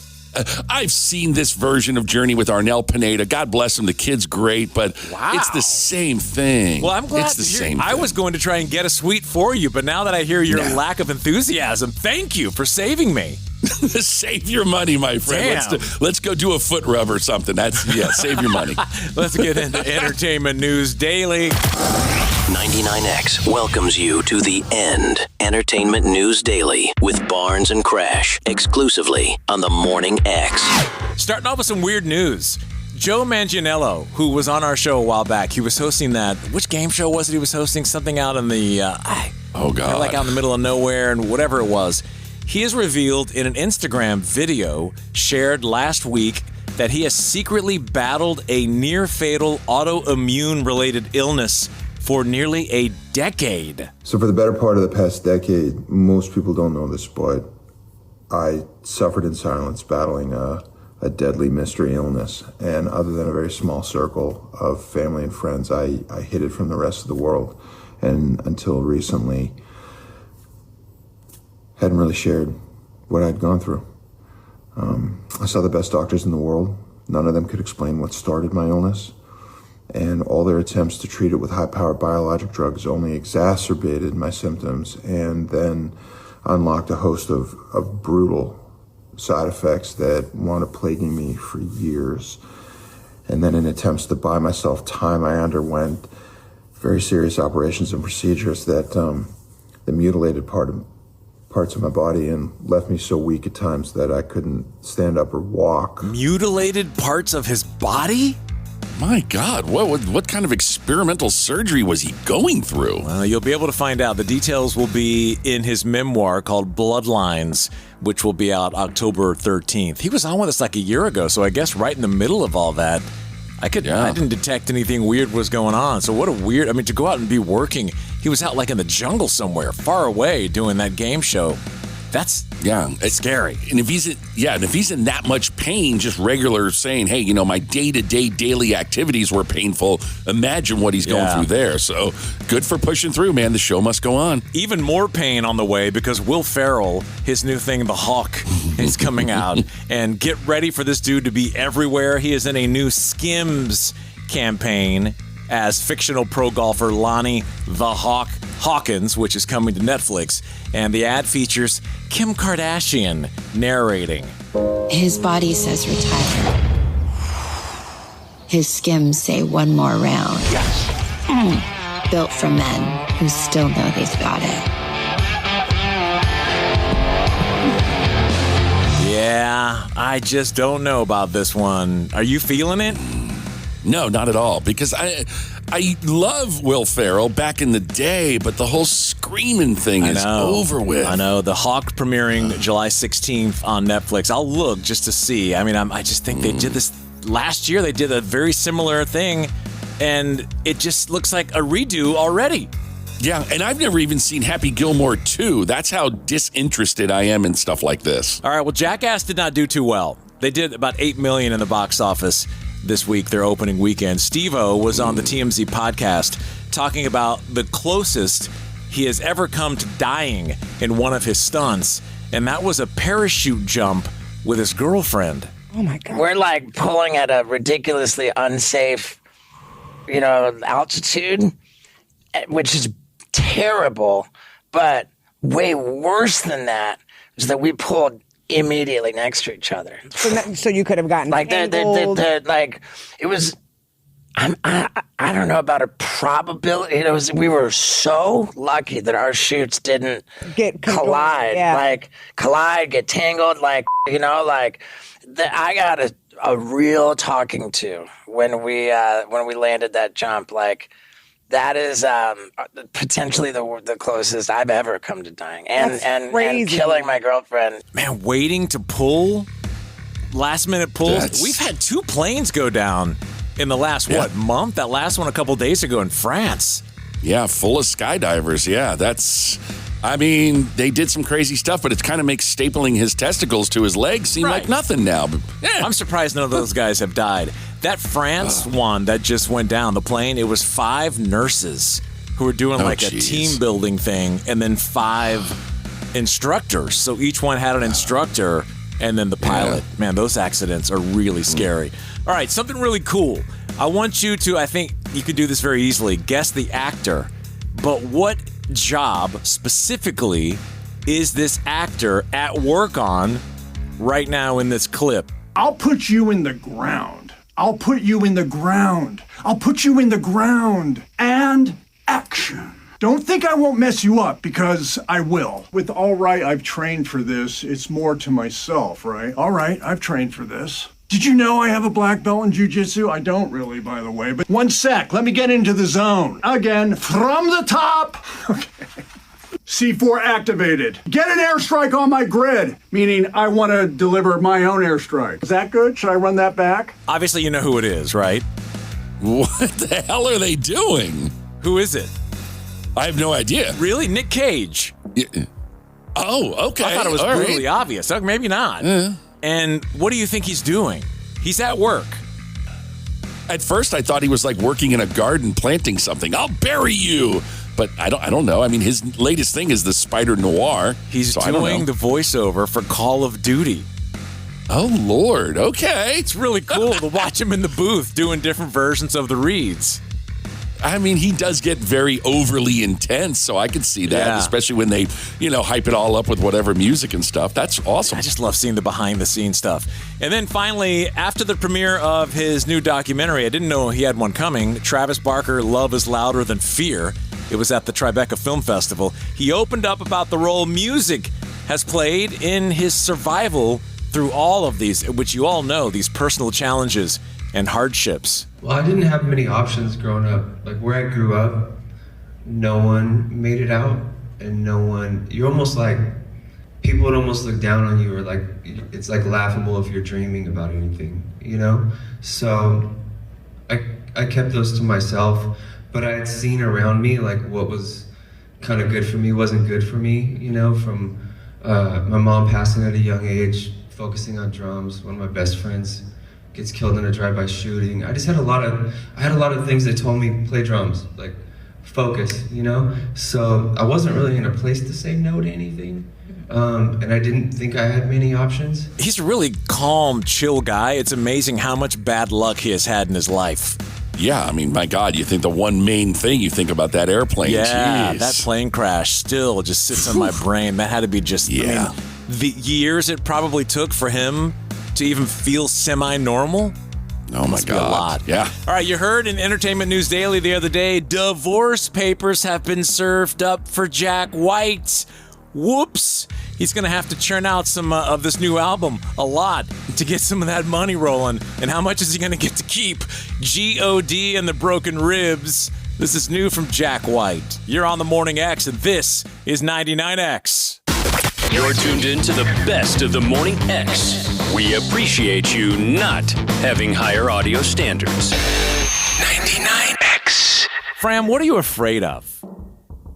I've seen this version of Journey with Arnel Pineda. God bless him. The kid's great, but it's the same thing. Well, I'm glad it's the same I was going to try and get a suite for you, but now that I hear your lack of enthusiasm, thank you for saving me. Save your money, my friend. Let's go do a foot rub or something. Save your money. Let's get into Entertainment News Daily. 99X welcomes you to the end. Entertainment News Daily with Barnes and Crash, exclusively on the Morning X. Starting off with some weird news. Joe Manganiello, who was on our show a while back, he was hosting that. Which game show was it? He was hosting something out in the like out in the middle of nowhere and whatever it was. He has revealed in an Instagram video shared last week that he has secretly battled a near-fatal autoimmune-related illness for nearly a decade. So for the better part of the past decade, most people don't know this, but I suffered in silence battling a deadly mystery illness. And other than a very small circle of family and friends, I hid it from the rest of the world. And until recently, hadn't really shared what I'd gone through. I saw the best doctors in the world. None of them could explain what started my illness. And all their attempts to treat it with high-powered biologic drugs only exacerbated my symptoms and then unlocked a host of brutal side effects that wound up plaguing me for years. And then in attempts to buy myself time, I underwent very serious operations and procedures that mutilated parts of my body and left me so weak at times that I couldn't stand up or walk. Mutilated parts of his body? My God, what kind of experimental surgery was he going through? Well, you'll be able to find out. The details will be in his memoir called Bloodlines, which will be out October 13th. He was on with us like a year ago, so I guess right in the middle of all that, I didn't detect anything weird was going on. So what a weird, to go out and be working. He was out like in the jungle somewhere, far away, doing that game show. That's it's scary. And if he's in that much pain, just regular saying, hey, my day-to-day daily activities were painful. Imagine what he's going through there. So good for pushing through, man. The show must go on. Even more pain on the way because Will Ferrell, his new thing, The Hawk, is coming out. And get ready for this dude to be everywhere. He is in a new Skims campaign as fictional pro golfer Lonnie the Hawk Hawkins, which is coming to Netflix. And the ad features Kim Kardashian narrating. His body says retire. His Skims say one more round. Yes. Built for men who still know they've got it. Yeah, I just don't know about this one. Are you feeling it? No, not at all. Because I love Will Ferrell back in the day, but the whole screaming thing is over with. I know. The Hawk premiering July 16th on Netflix. I'll look just to see. I just think they did this last year. They did a very similar thing, and it just looks like a redo already. Yeah, and I've never even seen Happy Gilmore 2. That's how disinterested I am in stuff like this. All right, well, Jackass did not do too well. They did about $8 million in the box office this week, their opening weekend. Steve-O was on the TMZ podcast talking about the closest he has ever come to dying in one of his stunts, and that was a parachute jump with his girlfriend. Oh my God. We're like pulling at a ridiculously unsafe, altitude, which is terrible, but way worse than that is that we pulled immediately next to each other. So you could have gotten it was. I don't know about a probability. We were so lucky that our chutes didn't collide. Collide, get tangled. I got a real talking to when we landed that jump. Like, that is potentially the closest I've ever come to dying and killing my girlfriend. Man, waiting to pull, last minute pulls. We've had 2 planes go down in the last, month? That last one a couple days ago in France. Yeah, full of skydivers. Yeah, they did some crazy stuff, but it kind of makes stapling his testicles to his legs seem like nothing now. But, I'm surprised none of those guys have died. That France one that just went down, the plane, it was 5 nurses who were doing a team building thing, and then 5 instructors. So each one had an instructor, and then the pilot. Man, those accidents are really scary. All right, something really cool. I want you to, I think you could do this very easily, guess the actor. But what job specifically is this actor at work on right now in this clip? I'll put you in the ground. I'll put you in the ground. I'll put you in the ground. And action. Don't think I won't mess you up, because I will. With all right, I've trained for this, it's more to myself, right? All right, I've trained for this. Did you know I have a black belt in jiu-jitsu? I don't really, by the way, but 1 sec, let me get into the zone. Again, from the top. Okay. C4 activated. Get an airstrike on my grid, meaning I want to deliver my own airstrike. Is that good? Should I run that back? Obviously, you know who it is, right? What the hell are they doing? Who is it? I have no idea. Really? Nick Cage. Yeah. Oh, okay. I thought it was brutally obvious. Maybe not. And what do you think he's doing? He's at work. At first, I thought he was like working in a garden planting something. I'll bury you. But I don't know. I mean, his latest thing is the Spider Noir. He's doing the voiceover for Call of Duty. Oh, Lord. Okay. It's really cool to watch him in the booth doing different versions of the reads. I mean, he does get very overly intense, so I can see that, especially when they, hype it all up with whatever music and stuff. That's awesome. I just love seeing the behind-the-scenes stuff. And then finally, after the premiere of his new documentary, I didn't know he had one coming, Travis Barker, Love is Louder Than Fear. It was at the Tribeca Film Festival. He opened up about the role music has played in his survival through all of these, which you all know, these personal challenges and hardships. Well, I didn't have many options growing up. Like, where I grew up, no one made it out, and you're almost like, people would almost look down on you, or like, it's like laughable if you're dreaming about anything, So I kept those to myself, but I had seen around me, like, what was kind of good for me wasn't good for me, from my mom passing at a young age, focusing on drums. One of my best friends gets killed in a drive-by shooting. I just had a lot of things that told me play drums, like focus, So I wasn't really in a place to say no to anything. And I didn't think I had many options. He's a really calm, chill guy. It's amazing how much bad luck he has had in his life. Yeah, I mean, my God, you think the one main thing you think about that airplane. Yeah, Jeez. that plane crash still just sits on my brain. That had to be just, the years it probably took for him to even feel semi-normal. Oh, my God. A lot. Yeah. All right, you heard in Entertainment News Daily the other day, divorce papers have been served up for Jack White. Whoops. He's going to have to churn out some of this new album, a lot, to get some of that money rolling. And how much is he going to get to keep? G.O.D. and the Broken Ribs. This is new from Jack White. You're on the Morning X, and this is 99X. You're tuned in to the best of the Morning X. We appreciate you not having higher audio standards. 99X. Fram, what are you afraid of?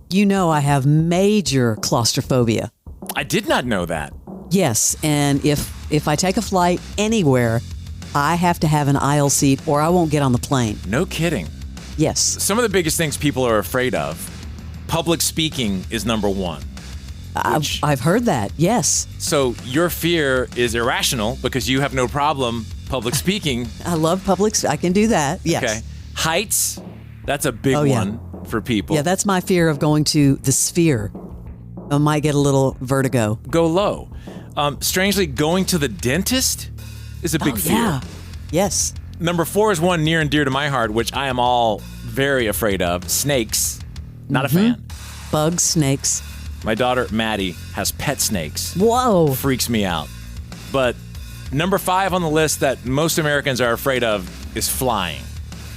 You know I have major claustrophobia. I did not know that. Yes, and if I take a flight anywhere, I have to have an aisle seat or I won't get on the plane. No kidding. Yes. Some of the biggest things people are afraid of, public speaking is number one. I've heard that, yes. So your fear is irrational because you have no problem public speaking. I love I can do that, yes. Okay. Heights, that's a big one for people. Yeah, that's my fear of going to the Sphere. I might get a little vertigo. Go low. Strangely, going to the dentist is a big fear. Yeah. Yes. Number 4 is one near and dear to my heart, which I am all very afraid of. Snakes. Not a fan. Bugs, snakes. My daughter, Maddie, has pet snakes. Whoa. Freaks me out. But Number 5 on the list that most Americans are afraid of is flying.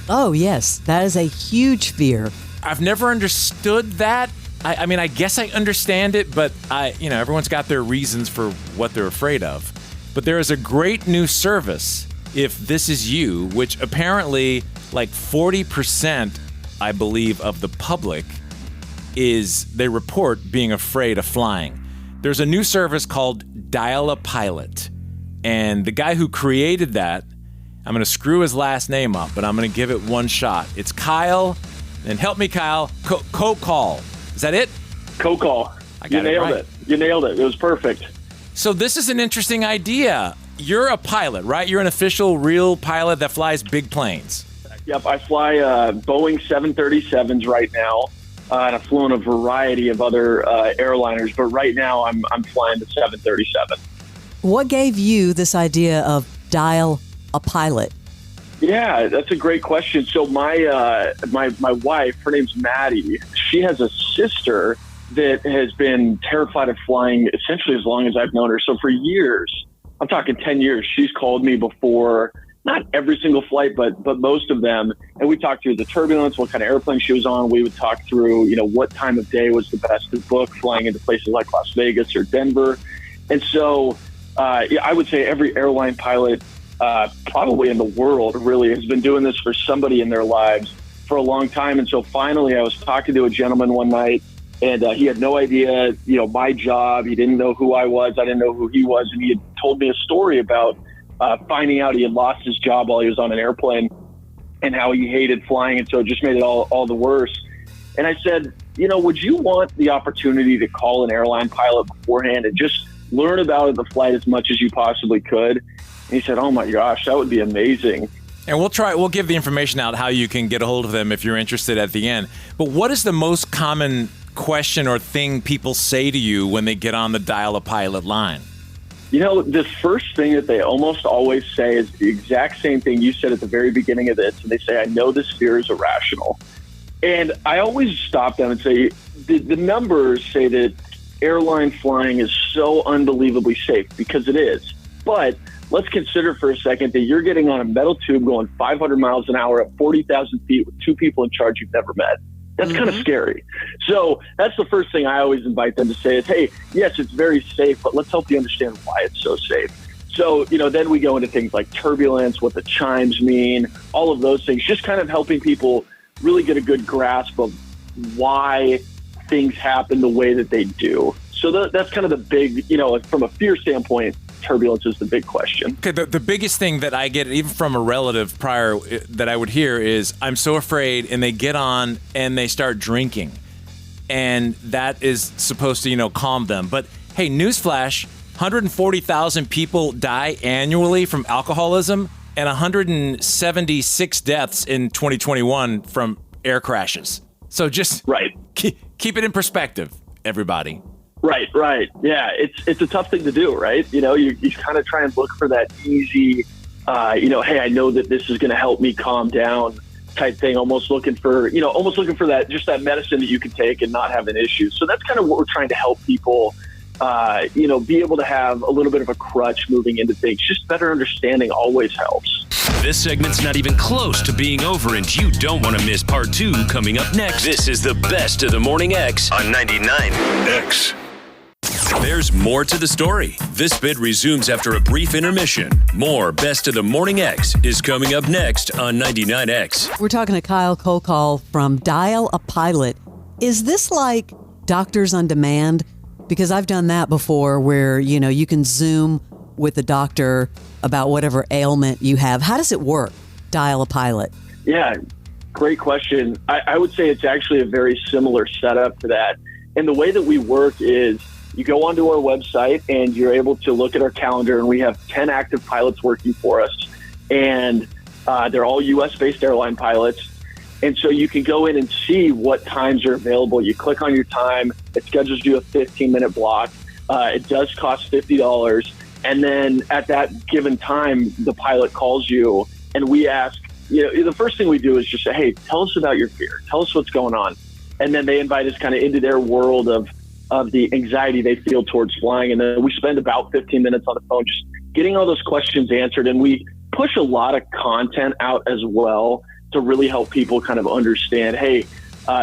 Oh, yes. That is a huge fear. I've never understood that. I mean, I guess I understand it, but everyone's got their reasons for what they're afraid of. But there is a great new service, If This Is You, which apparently like 40%, I believe, of the public they report being afraid of flying. There's a new service called Dial a Pilot. And the guy who created that, I'm going to screw his last name up, but I'm going to give it one shot. It's Kyle, and help me, Kyle, Kokal. Is that it? Kokal. You nailed it. You nailed it. It was perfect. So this is an interesting idea. You're a pilot, right? You're an official, real pilot that flies big planes. Yep, I fly Boeing 737s right now, and I've flown a variety of other airliners, but right now I'm flying the 737. What gave you this idea of Dial a Pilot? Yeah, that's a great question. So my wife, her name's Maddie. She has a sister that has been terrified of flying essentially as long as I've known her. So for years, I'm talking 10 years, she's called me before, not every single flight, but most of them. And we talked through the turbulence, what kind of airplane she was on. We would talk through, what time of day was the best to book flying into places like Las Vegas or Denver. And so I would say every airline pilot probably in the world really has been doing this for somebody in their lives for a long time. And so finally I was talking to a gentleman one night, and he had no idea, my job. He didn't know who I was. I didn't know who he was. And he had told me a story about finding out he had lost his job while he was on an airplane and how he hated flying. And so it just made it all the worse. And I said, would you want the opportunity to call an airline pilot beforehand and just learn about the flight as much as you possibly could? And he said, oh my gosh, that would be amazing. And we'll give the information out how you can get a hold of them if you're interested at the end. But what is the most common question or thing people say to you when they get on the Dial a Pilot line? The first thing that they almost always say is the exact same thing you said at the very beginning of this. And they say, I know this fear is irrational. And I always stop them and say, the numbers say that airline flying is so unbelievably safe, because it is. But let's consider for a second that you're getting on a metal tube going 500 miles an hour at 40,000 feet with two people in charge you've never met. That's kind of scary. So that's the first thing I always invite them to say is, hey, yes, it's very safe, but let's help you understand why it's so safe. So, then we go into things like turbulence, what the chimes mean, all of those things, just kind of helping people really get a good grasp of why things happen the way that they do. So that's kind of the big, from a fear standpoint, turbulence is the big question. Okay, the biggest thing that I get, even from a relative prior, that I would hear is, I'm so afraid, and they get on and they start drinking. And that is supposed to, calm them. But hey, newsflash, 140,000 people die annually from alcoholism, and 176 deaths in 2021 from air crashes. So just keep it in perspective, everybody. Right. Yeah, it's a tough thing to do, right? You kind of try and look for that easy, hey, I know that this is going to help me calm down type thing, almost looking for that, just that medicine that you can take and not have an issue. So that's kind of what we're trying to help people, be able to have a little bit of a crutch moving into things. Just better understanding always helps. This segment's not even close to being over, and you don't want to miss part 2 coming up next. This is the best of the Morning X on 99X. There's more to the story. This bit resumes after a brief intermission. More Best of the Morning X is coming up next on 99X. We're talking to Kyle Kokal from Dial a Pilot. Is this like Doctors on Demand? Because I've done that before where, you can Zoom with the doctor about whatever ailment you have. How does it work, Dial a Pilot? Yeah, great question. I would say it's actually a very similar setup to that. And the way that we work is, you go onto our website and you're able to look at our calendar, and we have 10 active pilots working for us, and they're all US-based airline pilots. And so you can go in and see what times are available. You click on your time. It schedules you a 15-minute block. It does cost $50. And then at that given time, the pilot calls you, and we ask, the first thing we do is just say, hey, tell us about your fear. Tell us what's going on. And then they invite us kind of into their world of the anxiety they feel towards flying. And then we spend about 15 minutes on the phone just getting all those questions answered. And we push a lot of content out as well to really help people kind of understand, hey,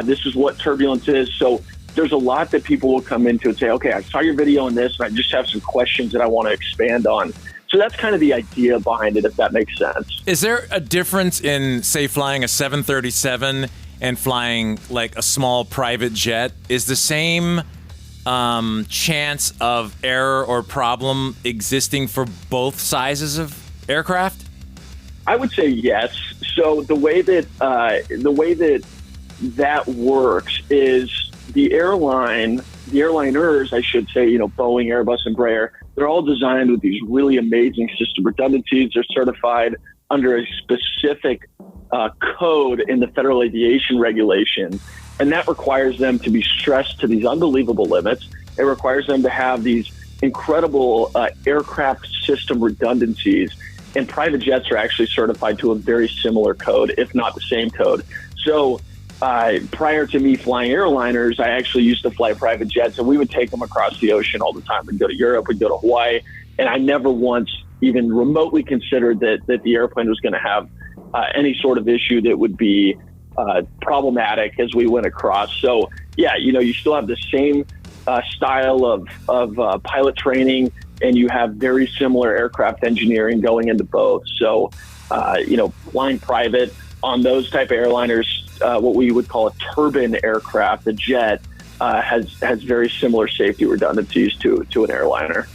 this is what turbulence is. So there's a lot that people will come into and say, okay, I saw your video on this, and I just have some questions that I want to expand on. So that's kind of the idea behind it, if that makes sense. Is there a difference in, say, flying a 737 and flying like a small private jet? Is the same chance of error or problem existing for both sizes of aircraft? I would say yes. So the way that that works is the airliners, I should say, Boeing, Airbus, and Embraer, they're all designed with these really amazing system redundancies. They're certified under a specific code in the Federal Aviation Regulation, and that requires them to be stressed to these unbelievable limits. It requires them to have these incredible aircraft system redundancies, and private jets are actually certified to a very similar code, if not the same code. So prior to me flying airliners, I actually used to fly private jets, and we would take them across the ocean all the time. We'd go to Europe, we'd go to Hawaii, and I never once even remotely considered that the airplane was going to have any sort of issue that would be problematic as we went across. So yeah, you still have the same style of pilot training, and you have very similar aircraft engineering going into both. So flying private on those type of airliners, what we would call a turbine aircraft, a jet, has very similar safety redundancies to an airliner.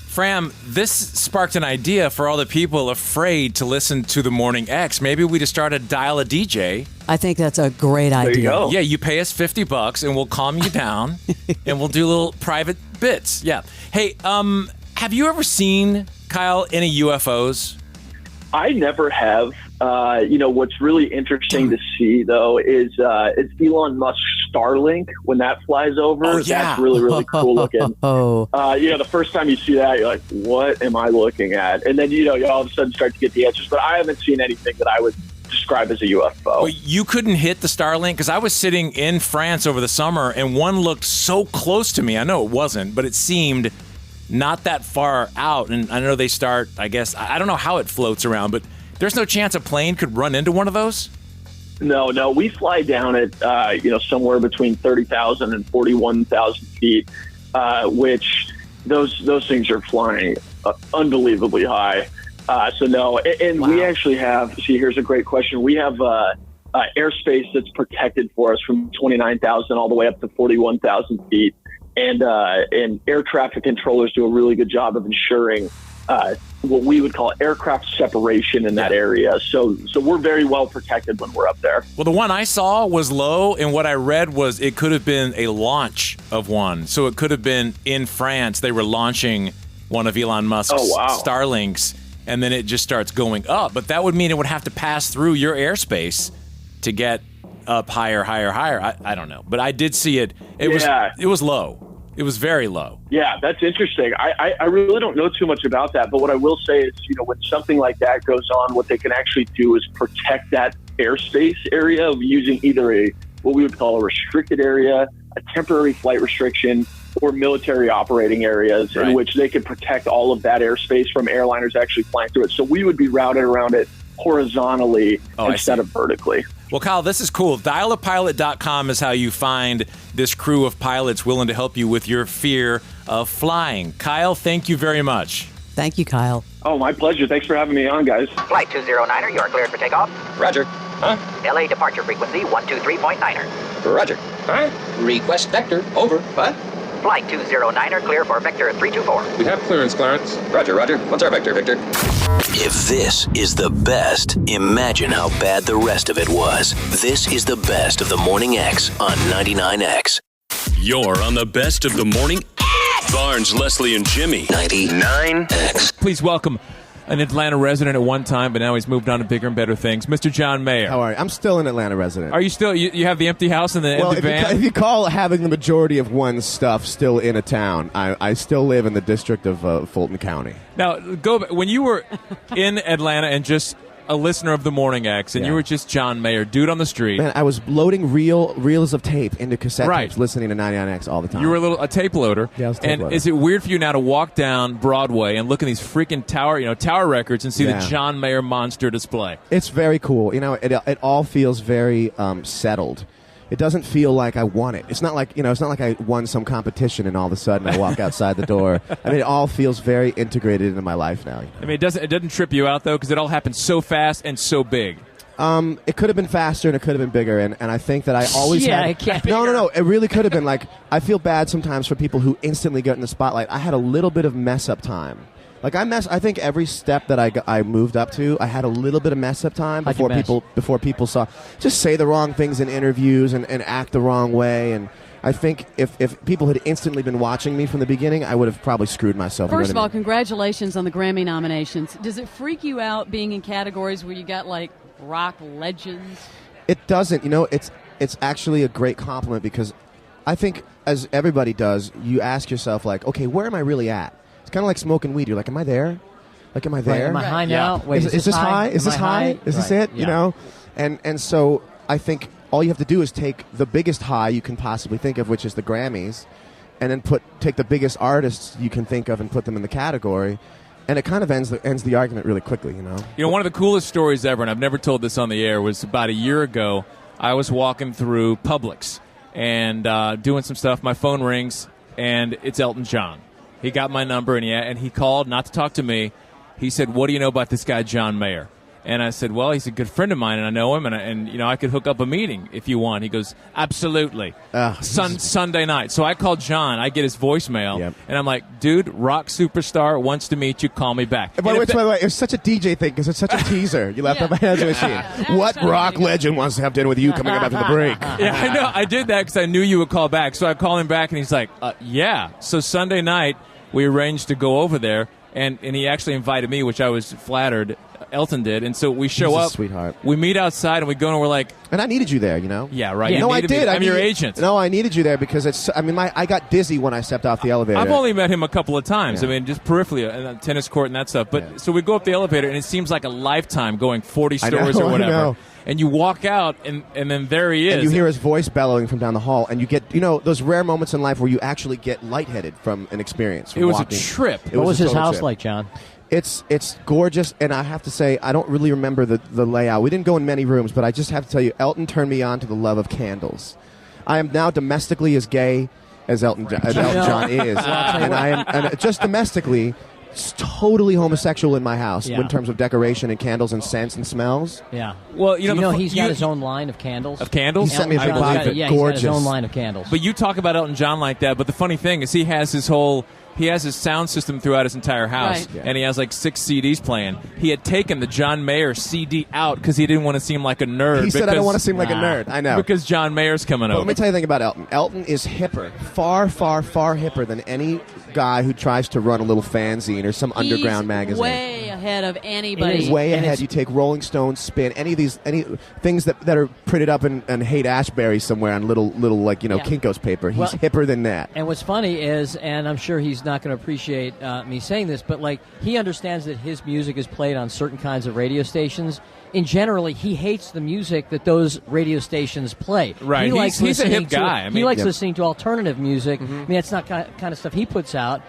Fram, this sparked an idea for all the people afraid to listen to the Morning X. Maybe we just start a Dial a DJ. I think that's a great idea. There you go. Yeah, you pay us $50 and we'll calm you down and we'll do little private bits. Yeah. Hey, have you ever seen, Kyle, any UFOs? I never have. What's really interesting to see, though, is Elon Musk's Starlink when that flies over. Oh, yeah. That's really, really cool looking. The first time you see that, you're like, what am I looking at? And then, you all of a sudden start to get the answers. But I haven't seen anything that I would describe as a UFO. Well, you couldn't hit the Starlink? Because I was sitting in France over the summer, and one looked so close to me. I know it wasn't, but it seemed not that far out. And I know they start, I guess, I don't know how it floats around, but there's no chance a plane could run into one of those? No, we fly down at, somewhere between 30,000 and 41,000 feet, which those things are flying unbelievably high. So no, and wow. We actually have, here's a great question. We have airspace that's protected for us from 29,000 all the way up to 41,000 feet. And air traffic controllers do a really good job of ensuring what we would call aircraft separation in that area. So we're very well protected when we're up there. Well, the one I saw was low, and what I read was it could have been a launch of one. So it could have been in France. They were launching one of Elon Musk's Starlinks, and then it just starts going up. But that would mean it would have to pass through your airspace to get up higher. I don't know. But I did see it. It was low. It was very low. Yeah, that's interesting. I really don't know too much about that, but what I will say is, when something like that goes on, what they can actually do is protect that airspace area using either what we would call a restricted area, a temporary flight restriction, or military operating areas in which they could protect all of that airspace from airliners actually flying through it. So we would be routed around it horizontally instead of vertically. Well, Kyle, this is cool. Dialapilot.com is how you find this crew of pilots willing to help you with your fear of flying. Kyle, thank you very much. Thank you, Kyle. Oh, my pleasure. Thanks for having me on, guys. Flight 209er, you are cleared for takeoff. Roger. Huh? LA departure frequency 123.9er. Roger. Huh? Request vector. Over. What? Flight 209er, clear for vector 324. We have clearance, Clarence. Roger. What's our vector, Victor? If this is the best, imagine how bad the rest of it was. This is the best of the Morning X on 99X. You're on the best of the Morning X. Barnes, Leslie, and Jimmy. 99X. Please welcome an Atlanta resident at one time, but now he's moved on to bigger and better things. Mr. John Mayer. How are you? I'm still an Atlanta resident. Are you still? You have the empty house and the empty van? If you call having the majority of one's stuff still in a town, I still live in the district of Fulton County. Now, go back. When you were in Atlanta and just a listener of the Morning X, and you were just John Mayer, dude on the street. Man, I was loading reels of tape into cassette tapes, listening to 99X all the time. You were a tape loader. Yeah, I was a tape and loader. is it weird for you now to walk down Broadway and look at these freaking tower records and see the John Mayer monster display? It's very cool. It all feels very settled. It doesn't feel like I won it. It's not like I won some competition and all of a sudden I walk outside the door. I mean, it all feels very integrated into my life now. I mean, it doesn't trip you out though, because it all happened so fast and so big. It could have been faster and it could have been bigger, and I think that I always had. It can't be No. It really could have been. Like, I feel bad sometimes for people who instantly get in the spotlight. I had a little bit of mess up time. Like I think every step that I moved up to, I had a little bit of mess up time before people saw. Just say the wrong things in interviews and act the wrong way. And I think if people had instantly been watching me from the beginning, I would have probably screwed myself. First of all, congratulations on the Grammy nominations. Does it freak you out being in categories where you got like rock legends? It doesn't. It's actually a great compliment, because I think, as everybody does, you ask yourself, like, okay, where am I really at? It's kind of like smoking weed. You're like, am I there? Like, am I there? Am I high now? Yeah. Wait, is this high? Is this high? Is this it? Yeah. And so I think all you have to do is take the biggest high you can possibly think of, which is the Grammys, and then take the biggest artists you can think of and put them in the category. And it kind of ends the argument really quickly, One of the coolest stories ever, and I've never told this on the air, was about a year ago. I was walking through Publix and doing some stuff. My phone rings, and it's Elton John. He got my number, and he called, not to talk to me. He said, "What do you know about this guy, John Mayer?" And I said, "Well, he's a good friend of mine, and I know him, and I could hook up a meeting if you want." He goes, "Absolutely." Sunday night. So I called John. I get his voicemail, and I'm like, "Dude, rock superstar wants to meet you. Call me back." Wait, it's such a DJ thing, because it's such a teaser. You left up my answer machine. What rock legend wants to have dinner with you coming up after the break? Yeah, I know. I did that because I knew you would call back. So I call him back, and he's like, "Yeah." So Sunday night, we arranged to go over there, and he actually invited me, which I was flattered. Elton did, and so we show He's a up. sweetheart. We meet outside, and we go, and we're like, and I needed you there, Yeah, right. No, I did. I'm your agent. No, I needed you there because I got dizzy when I stepped off the elevator. I've only met him a couple of times. I mean, just peripherally, and tennis court and that stuff. But so we go up the elevator, and it seems like a lifetime going 40 stories or whatever. I know. And you walk out, and then there he is. And you hear his voice bellowing from down the hall, and you get, those rare moments in life where you actually get lightheaded from an experience. It was a trip. What was his house like, John? It's gorgeous, and I have to say, I don't really remember the layout. We didn't go in many rooms, but I just have to tell you, Elton turned me on to the love of candles. I am now domestically as gay as Elton John is, and I am, and just domestically, it's totally homosexual in my house in terms of decoration and candles and scents and smells. Yeah. Well, he's got his own line of candles. Of candles? He sent me a big box. He's Gorgeous. got his own line of candles. But you talk about Elton John like that, but the funny thing is he has his sound system throughout his entire house, and he has like 6 CDs playing. He had taken the John Mayer CD out because he didn't want to seem like a nerd. He said, "I don't want to seem like a nerd." I know. Because John Mayer's coming over. Let me tell you the thing about Elton. Elton is hipper, far, far, far hipper than any guy who tries to run a little fanzine or some underground magazine. Way ahead of anybody. He's way ahead. You take Rolling Stone, Spin, any things that are printed up in Haight Ashbury somewhere on little Kinko's paper. He's hipper than that. And what's funny is, and I'm sure he's not going to appreciate me saying this, but he understands that his music is played on certain kinds of radio stations. In generally, he hates the music that those radio stations play. Right. He's a hip guy. He likes listening to alternative music. Mm-hmm. I mean, that's not kind of stuff he puts out.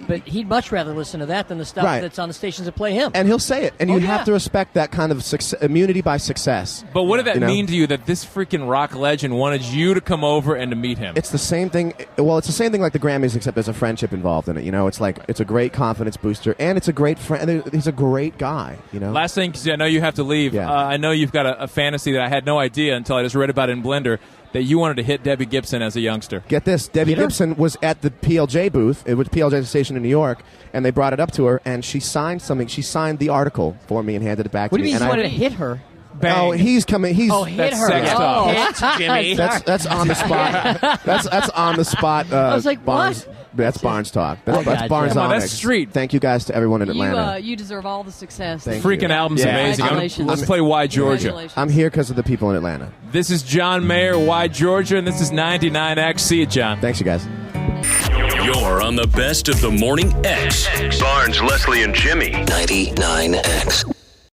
But he'd much rather listen to that than the stuff that's on the stations that play him. And he'll say it. And you have to respect that kind of immunity by success. But what did that mean to you, that this freaking rock legend wanted you to come over and to meet him? It's the same thing. Well, it's the same thing like the Grammys, except there's a friendship involved in it. It's a great confidence booster, and it's a great friend. He's a great guy. Last thing, because I know you have to leave. Yeah. I know you've got a fantasy that I had no idea until I just read about it in Blender, that you wanted to hit Debbie Gibson as a youngster. Get this. Debbie Gibson was at the PLJ booth. It was PLJ station in New York, and they brought it up to her, and she signed something. She signed the article for me and handed it back to me. What do you mean you wanted to hit her? Bang. Oh, he's coming. Hit her. Sex talk. Hit Jimmy. That's on the spot. That's on the spot. I was like, Barnes. what? That's Barnes talk. That's Barnes on that's street. Thank you guys to everyone in Atlanta. You deserve all the success. Freaking album's amazing. Let's play Why Georgia. I'm here because of the people in Atlanta. This is John Mayer, Why Georgia, and this is 99X. See you, John. Thanks, you guys. You're on the best of the Morning X. Barnes, Leslie, and Jimmy. 99X.